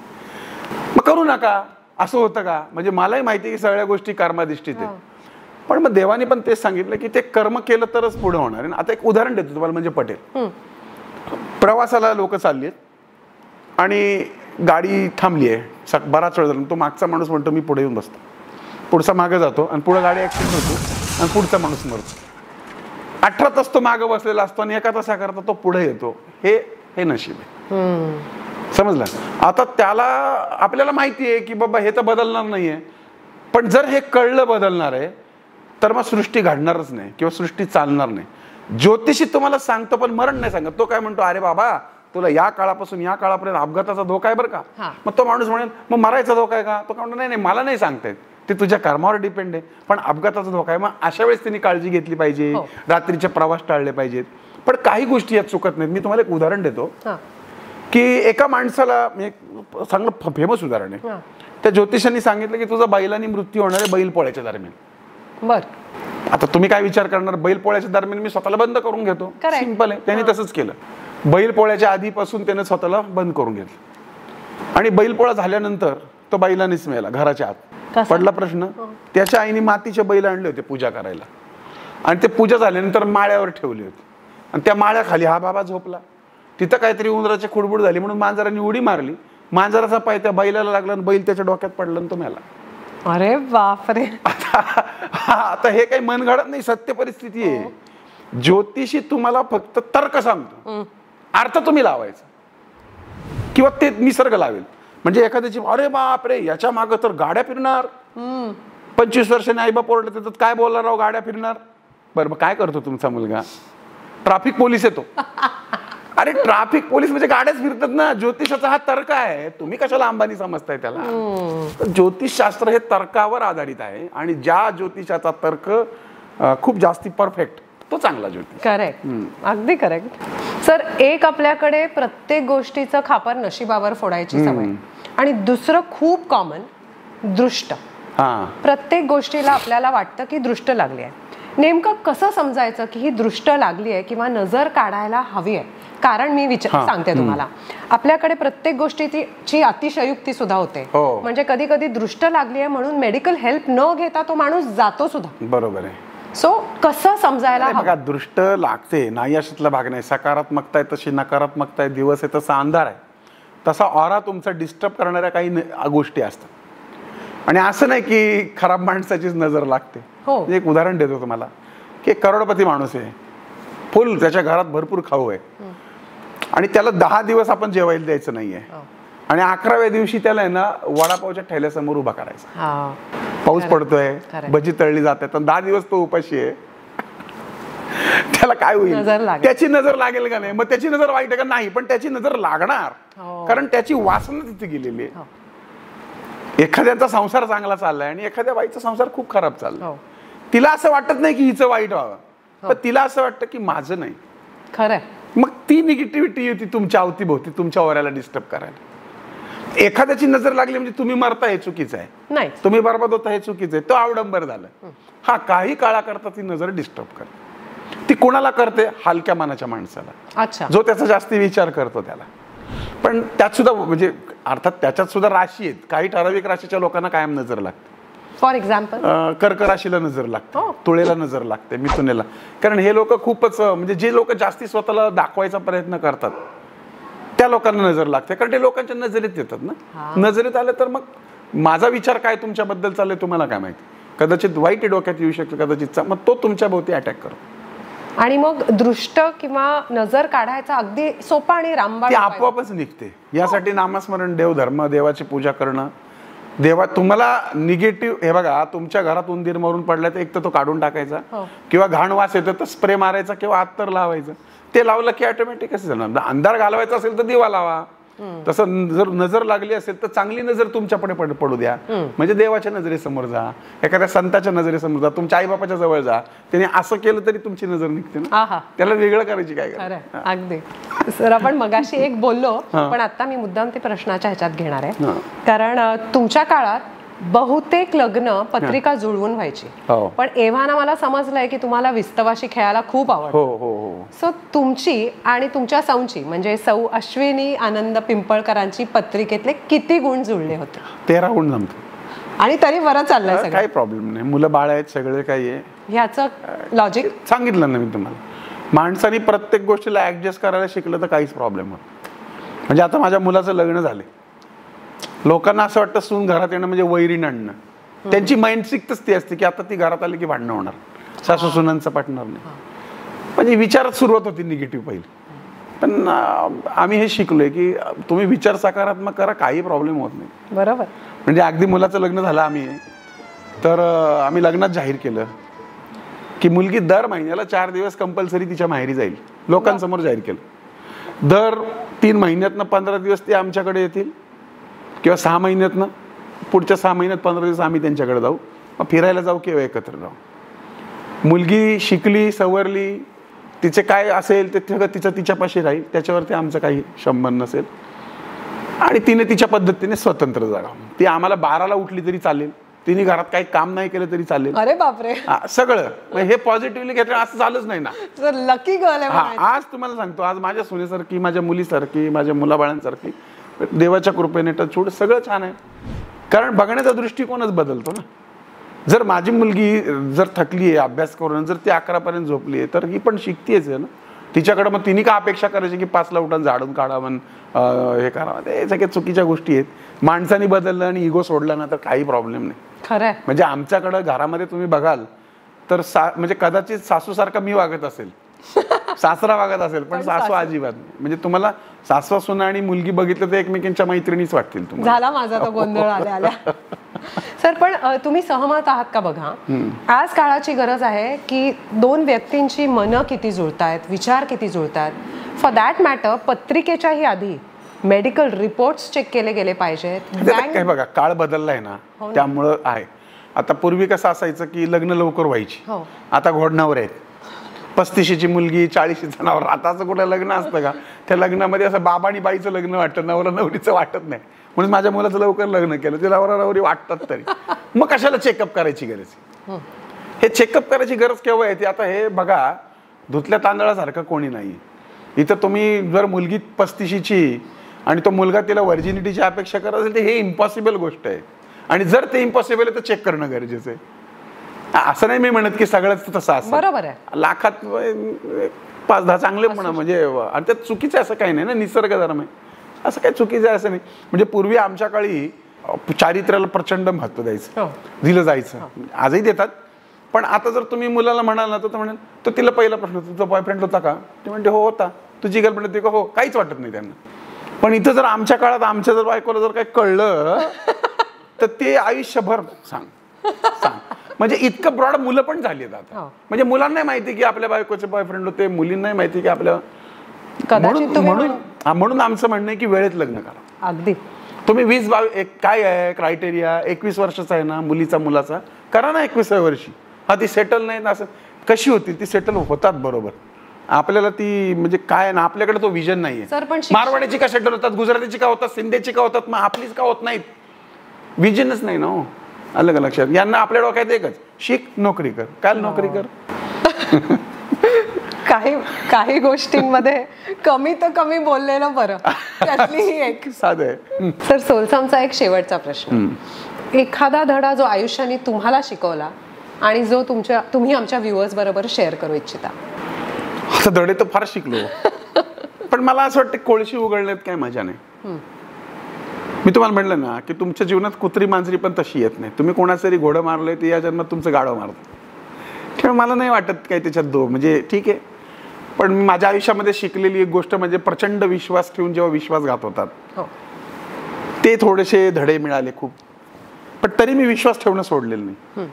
मग करू नका असं होतं का? म्हणजे मलाही माहिती आहे की सगळ्या गोष्टी कर्माधिष्ठित आहेत, पण मग देवाने पण तेच सांगितलं की ते कर्म केलं तरच पुढे होणार आहे. आता एक उदाहरण देतो तुम्हाला, म्हणजे पटेल. प्रवासाला लोक चालली आहेत आणि गाडी थांबली आहे, बराच वेळ झाला. तो मागचा माणूस म्हणतो मी पुढे येऊन बसतो, पुढचा मागे जातो आणि पुढे गाडी ऍक्सिडेंट होतो आणि पुढचा माणूस मरतो. 18 तास तो मागे बसलेला असतो आणि 1 तासाकरता तो पुढे येतो. हे नशीब आहे. समजलं? आता त्याला आपल्याला माहिती आहे की बाबा हे तर बदलणार नाहीये, पण जर हे कळलं बदलणार आहे तर मग सृष्टी घडणारच नाही किंवा सृष्टी चालणार नाही. ज्योतिषी तुम्हाला सांगतो पण मरण नाही सांगत. तो काय म्हणतो, अरे बाबा तुला या काळापासून या काळापर्यंत अपघाताचा धोका आहे बरं का. मग तो माणूस म्हणेल मग मरायचा धोका आहे का? तो काय म्हणतो, नाही मला नाही सांगतायत, ते तुझ्या कर्मावर डिपेंड आहे, पण अपघाताचा धोका आहे. मग अशा वेळेस त्यांनी काळजी घेतली पाहिजे, रात्रीचे प्रवास टाळले पाहिजेत. पण काही गोष्टी यात चुकत नाहीत. मी तुम्हाला एक उदाहरण देतो की एका माणसाला, चांगलं फेमस उदाहरण आहे. त्या ज्योतिषांनी सांगितलं की तुझा बैलांनी मृत्यू होणार आहे बैल पोळ्याच्या दरम्यान. आता तुम्ही काय विचार करणार, बैल पोळ्याच्या दरम्यान मी स्वतःला बंद करून घेतो. सिंपल आहे. त्यांनी तसंच केलं. बैल पोळ्याच्या आधीपासून त्याने स्वतःला बंद करून घेतलं आणि बैलपोळा झाल्यानंतर तो बैलानेच मेला घराच्या आत. पडला प्रश्न, त्याच्या आईने मातीचे बैल आणले होते पूजा करायला आणि ते पूजा झाल्यानंतर माळ्यावर ठेवले होते आणि त्या माळ्याखाली हा बाबा झोपला. तिथं काहीतरी उंदराची खुडबुड झाली म्हणून मांजराने उडी मारली. मांजराचा पाय त्या बैलाला लागला आणि बैल त्याच्या डोक्यात पडला आणि तो मेला. अरे बापरे. आता हे काही मनगडत नाही, सत्य परिस्थिती आहे. ज्योतिषी तुम्हाला फक्त तर्क सांगतो, अर्थ तुम्ही लावायचा. किंवा ते निसर्ग लावेल. म्हणजे एखाद्याची अरे बापरे याच्या मागं तर गाड्या फिरणार, 25 वर्षांनी आईबाप ओरडले त्याच्यात काय बोलणार राव, गाड्या फिरणार. बरं मग काय करतो तुमचा मुलगा? ट्रॅफिक पोलीस येतो. अरे ट्रॅफिक पोलीस म्हणजे गाड्याच फिरतात ना. ज्योतिषाचा हा तर्क आहे, तुम्ही कशाला अंबानी समजताय त्याला. ज्योतिषशास्त्र हे तर्कावर आधारित आहे आणि ज्या ज्योतिषाचा तर्क खूप जास्ती परफेक्ट तो चांगला ज्योतिष. करेक्ट, अगदी करेक्ट. सर, एक आपल्याकडे प्रत्येक गोष्टीचं खापर नशिबावर फोडायची सवय आणि दुसरं खूप कॉमन दृष्ट. प्रत्येक गोष्टीला आपल्याला वाटतं की दृष्ट लागली आहे. नेमकं कसं समजायचं की ही दृष्ट लागली आहे किंवा नजर काढायला हवी आहे? कारण मी सांगते तुम्हाला, आपल्याकडे प्रत्येक गोष्टीची अतिशयोक्ती सुद्धा होते. म्हणजे कधी कधी दृष्ट लागली आहे म्हणून मेडिकल हेल्प न घेता तो माणूस जातो सुद्धा. बरोबर आहे. सो कसं समजायला बघा, दृष्ट लागते नाही अशातला भाग नाही. सकारात्मकता आहे तशी नकारात्मकता आहे, दिवस आहे तसा अंधार आहे, तसा ऑरा तुमचा डिस्टर्ब करणाऱ्या काही गोष्टी असतात. आणि असं नाही की खराब माणसाचीच नजर लागते. एक उदाहरण देतो तुम्हाला की एक करोडपती माणूस आहे, फुल त्याच्या घरात भरपूर खाऊ आहे आणि त्याला 10 दिवस आपण जेवायला द्यायचं नाहीये आणि 11व्या दिवशी त्याला आहे ना वडापावच्या ठेल्यासमोर उभा करायचा. पाऊस पडतोय, भजी तळली जाते, तर 10 दिवस तो उपाशी आहे. त्याला काय होईल? त्याची नजर लागेल का नाही? मग त्याची नजर वाईट आहे का? नाही, पण त्याची नजर लागणार, कारण त्याची वासना तिथे गेलेली आहे. एखाद्याचा संसार चांगला चाललाय आणि एखाद्या बाईचा संसार खूप खराब चाललाय. तिला असं वाटत नाही की हिचं वाईट व्हावं, पण तिला असं वाटतं की माझं नाही खरं. मग ती निगेटिव्हिटी होती तुमच्या अवतीभोवती, तुमच्या ओऱ्याला डिस्टर्ब करायला. एखाद्याची नजर लागली म्हणजे तुम्ही मरता हे चुकीचं आहे, नाही तुम्ही बरबाद होता हे चुकीचं आहे, तो अवडंबर झालं. हा काही काळाकरता ती नजर डिस्टर्ब करते. ती कोणाला करते? हलक्या मनाच्या माणसाला. अच्छा. जो त्याचा जास्ती विचार करतो त्याला. पण त्यात सुद्धा म्हणजे अर्थात त्याच्यात सुद्धा राशी आहेत. काही ठराविक राशीच्या लोकांना कायम नजर लागते. फॉर एक्झाम्पल कर्क राशीला नजर लागते, तुळेला नजर लागते, मिथुनेला. कारण हे लोक खूपच म्हणजे जे लोक जास्ती स्वतःला दाखवायचा प्रयत्न करतात त्या लोकांना नजर लागते, कारण ते लोकांच्या नजरेत येतात ना. नजरेत आलं तर मग माझा विचार काय तुमच्याबद्दल चाललंय तुम्हाला काय माहिती. कदाचित वाईट डोक्यात येऊ शकतो, कदाचित मग तो तुमच्या भोवती अटॅक करतो. आणि मग दृष्ट किंवा नजर काढायचा अगदी सोपा आणि रामबाण ती आपोआपच निघते. यासाठी नामस्मरण, देवधर्म, देवाची पूजा करणं. देवा तुम्हाला निगेटिव्ह, हे बघा तुमच्या घरात उंदीर मरून पडला तर एक तर तो काढून टाकायचा किंवा घाण वास येतो तर स्प्रे मारायचा किंवा अत्तर लावायचं. ते लावलं की ऑटोमॅटिक कसं जाणार. अंधार घालवायचा असेल तर दिवा लावा. तसं जर नजर लागली असेल तर चांगली नजर तुमच्याकडे पडू द्या. म्हणजे देवाच्या नजरेसमोर जा, एखाद्या संताच्या नजरेसमोर जा, तुमच्या आईबापाच्या जवळ जा. त्याने असं केलं तरी तुमची नजर निघते ना. त्याला वेगळं करायची काय गरज. अगदी. सर, आपण मगाशी एक बोललो, पण आता मी मुद्दाम ते प्रश्नाच्या ह्याच्यात घेणार आहे. कारण तुमच्या काळात बहुतेक लग्न पत्रिका जुळवून व्हायची, पण एव्हाना मला समजलंय की तुम्हाला विस्तवाशी खेळायला खूप आवडतं. सो तुमची आणि तुमच्या सौंची म्हणजे सौ अश्विनी आनंद पिंपळकरांची पत्रिकेतले किती गुण जुळले होते? 13 गुण जमतो. आणि तरी बरं चाललंय सगळं, काही प्रॉब्लेम नाही. मुलं बाळ आहेत सगळे, काही आहे. ह्याचं लॉजिक सांगितलं ना मी तुम्हाला. माणसाने प्रत्येक गोष्टीला ऍडजस्ट करायला शिकलं तर काहीच प्रॉब्लेम होत. म्हणजे आता माझ्या मुलाचं लग्न झाले, लोकांना असं वाटतं सून घरात येणं म्हणजे वैरीण आणणं. त्यांची मानसिकताच ती असते की आता ती घरात आली की भांडणं होणार, सासू सुनांचं पटणार नाही. म्हणजे विचारात सुरुवात होती निगेटिव्ह पहिली. पण आम्ही हे शिकलोय की तुम्ही विचार सकारात्मक करा, काही प्रॉब्लेम होत नाही. बरोबर. म्हणजे अगदी मुलाचं लग्न झालं आम्ही, तर आम्ही लग्नात जाहीर केलं की मुलगी दर महिन्याला 4 दिवस कंपल्सरी तिच्या माहेरी जाईल. लोकांसमोर जाहीर केलं. दर 3 महिन्यातनं 15 दिवस ते आमच्याकडे येतील किंवा 6 महिन्यातनं, पुढच्या 6 महिन्यात 15 दिवस आम्ही त्यांच्याकडे जाऊ, फिरायला जाऊ किंवा एकत्र जाऊ. मुलगी शिकली, सवरली, तिचे काय असेल ते सगळं तिचं तिच्यापाशी राहील, त्याच्यावरती आमचं काही संबंध नसेल. आणि तिने तिच्या पद्धतीने स्वतंत्र जागा. ती आम्हाला 12ला उठली तरी चालेल, तिने घरात काही काम नाही केलं तरी चालेल. अरे बापरे. सगळं हे पॉझिटिव्हली घेतलं असं झालंच नाही ना. लकी गर्ल आहे. आज तुम्हाला सांगतो, आज माझ्या सुनेसारखी, माझ्या मुलीसारखी, माझ्या मुलाबाळांसारखी देवाच्या कृपेने टचूड सगळं छान आहे. कारण बघण्याचा दृष्टिकोनच बदलतो ना. जर माझी मुलगी जर थकली आहे अभ्यास करून, जर ती 11पर्यंत झोपली आहे तर ही पण शिकतेच आहे ना. तिच्याकडे मग तिने का अपेक्षा करायची की 5ला उठून झाडून काढावं, हे करावं. ते सगळ्या चुकीच्या गोष्टी आहेत. माणसाने बदललं आणि इगो सोडला ना तर काही प्रॉब्लेम नाही. खरं. म्हणजे आमच्याकडं घरामध्ये तुम्ही बघाल तर म्हणजे कदाचित सासूसारखा मी वागत असेल सासरा वागत असेल पण सासू अजिबात नाही. म्हणजे तुम्हाला सासवा सुना आणि मुलगी बघितलं तर एकमेकांच्या मैत्रिणीच वाटतील तुम्हाला. झाला माझा तो गोंधळ आल्या आल्या. सर पण तुम्ही सहमत आहात का बघा, आज काळाची गरज आहे की दोन व्यक्तींची मनं किती जुळतायत, विचार किती जुळतात. फॉर दॅट मॅटर पत्रिकेच्याही आधी मेडिकल रिपोर्ट्स चेक केले गेले पाहिजेत. काय बघा काळ बदललाय ना त्यामुळं आहे. आता पूर्वी कसं असायचं की लग्न लवकर व्हायची, आता घोडणावर आहेत. 35ची मुलगी 40चा नवरा. आता असं कुठं लग्न असतं का? त्या लग्नामध्ये असं बाबा आणि बाईचं लग्न वाटतं, नवरा नवरीचं वाटत नाही. म्हणून माझ्या मुलाचं लवकर लग्न केलं, ते नवरा नवरी वाटतात तरी. मग कशाला चेकअप करायची गरज? हे चेकअप करायची गरज केव्हा येते? आता हे बघा धुतल्या तांदळासारखं कोणी नाही. इथं तुम्ही जर मुलगी 35ची आणि तो मुलगा तिला व्हर्जिनिटीची अपेक्षा करत असेल तर हे इम्पॉसिबल गोष्ट आहे. आणि जर ते इम्पॉसिबल आहे तर चेक करणं गरजेचं आहे. असं नाही मी म्हणत की सगळंच तसं असं, बरोबर आहे. लाखात 5-10 चांगले म्हणा म्हणजे, आणि त्यात चुकीचं असं काही नाही ना, निसर्ग धर्म आहे, असं काही चुकीचं आहे असं नाही. म्हणजे पूर्वी आमच्या काळी चारित्र्याला प्रचंड महत्व द्यायचं, दिलं जायचं, आजही देतात. पण आता जर तुम्ही मुलाला म्हणाल ना तर म्हणाल, तर तिला पहिला प्रश्न, तुझा बॉयफ्रेंड होता का? ते म्हणते हो होता. तुझी गर्लफ्रेंड होती का? हो. काहीच वाटत नाही त्यांना. पण इथं जर आमच्या काळात आमच्या जर बायकोला जर काही कळलं तर ते आयुष्यभर सांग. म्हणजे इतकं ब्रॉड मुलं पण झाली आहेत आता. म्हणजे मुलांना नाही माहिती की आपल्या बायकोचे बॉयफ्रेंड होते, मुलींनाही माहिती की आपल्या. म्हणून आमचं म्हणणं आहे की वेळेत लग्न करा. अगदी. तुम्ही 20-22 काय आहे क्रायटेरिया, 21 वर्षाचा आहे ना मुलीचा मुलाचा, करा ना 21व्या वर्षी. हा ती सेटल नाही ना असं कशी होती? ती सेटल होतात बरोबर. आपल्याला ती म्हणजे काय ना, आपल्याकडे तो विजन नाहीये. मारवाडीची का सेटल होतात, गुजरातीची का होतात, सिंधीची का होतात, मग आपलीच का होत नाहीत? विजनच नाही ना. आलं का लक्षात? यांना आपल्या डोक्यात एकच, शिक नोकरी कर. काय नोकरी कर? काही गोष्टींमध्ये कमी तर कमी बोललेलं बरं, त्यातली ही एक साधं आहे. सर सोलसामचा एक शेवटचा प्रश्न, एखादा धडा जो आयुष्याने तुम्हाला शिकवला आणि जो तुम्ही आमच्या व्ह्युअर्स बरोबर शेअर करू इच्छिता. आता धडे तर फार शिकलो पण मला असं वाटतं कोळशी उघडण्यात काय मजा नाही. मी तुम्हाला म्हणलं ना की तुमच्या जीवनात कुत्री मांजरी पण तशी येत नाही. तुम्ही कोणाचं तरी घोडं मारलंय ते या जन्मात तुमचं गाडं मारतं. त्यामुळे मला नाही वाटत काय त्याच्यात म्हणजे ठीक आहे. पण माझ्या आयुष्यामध्ये शिकलेली एक गोष्ट म्हणजे प्रचंड विश्वास ठेवून जेव्हा विश्वासघात होतात ते थोडेसे धडे मिळाले खूप. पण तरी मी विश्वास ठेवणं सोडलेलं नाही.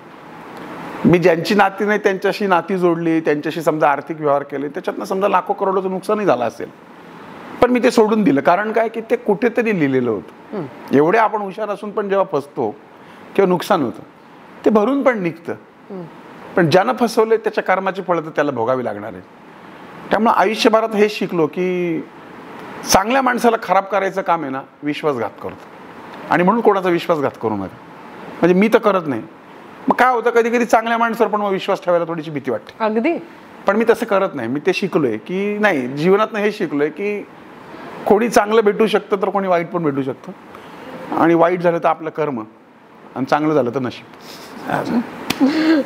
मी ज्यांची नाती नाही त्यांच्याशी नाती जोडली, त्यांच्याशी समजा आर्थिक व्यवहार केले, त्याच्यातनं समजा लाखो करोडोचं नुकसानही झालं असेल, पण मी ते सोडून दिलं. कारण काय की ते कुठेतरी लिहिलेलं होतं. एवढे आपण हुशार असून पण जेव्हा फसतो किंवा नुकसान होतं ते भरून पण निघतं. पण ज्यानं फसवले त्याच्या कर्माची फळं तर त्याला भोगावी लागणार आहे. त्यामुळे आयुष्यभरात हे शिकलो की चांगल्या माणसाला खराब करायचं काम आहे ना विश्वासघात करतो. आणि म्हणून कोणाचा विश्वासघात करू नका. म्हणजे मी तर करत नाही. मग काय होतं कधी कधी चांगल्या माणसावर पण मग विश्वास ठेवायला थोडीशी भीती वाटते. अगदी. पण मी तसं करत नाही. मी ते शिकलोय की नाही, जीवनात हे शिकलोय की कोणी चांगलं भेटू शकतं तर कोणी वाईट पण भेटू शकतं. आणि वाईट झालं तर आपलं कर्म आणि चांगलं झालं तर नशीब.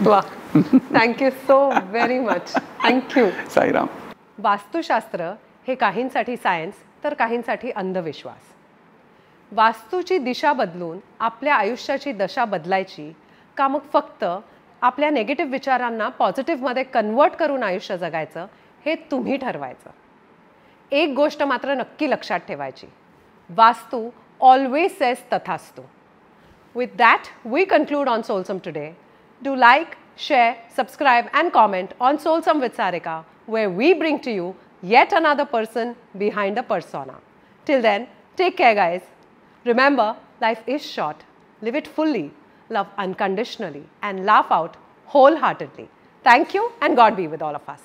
वा, thank you so very much. Thank you. Sairam. वास्तुशास्त्र हे काहींसाठी सायन्स तर काहींसाठी अंधविश्वास. वास्तूची दिशा बदलून आपल्या आयुष्याची दशा बदलायची का मग फक्त आपल्या नेगेटिव्ह विचारांना पॉझिटिव्हमध्ये कन्वर्ट करून आयुष्य जगायचं हे तुम्ही ठरवायचं. एक गोष्ट मात्र नक्की लक्षात ठेवायची, वास्तू ऑलवेज सेज तथास्तु. With that, we conclude on Soulsome today. Do like, share, subscribe and comment on Soulsome with Sarika, where we bring to you yet another person behind the persona. Till then, take care guys. Remember, life is short. Live it fully, love unconditionally and laugh out wholeheartedly. Thank you and God be with all of us.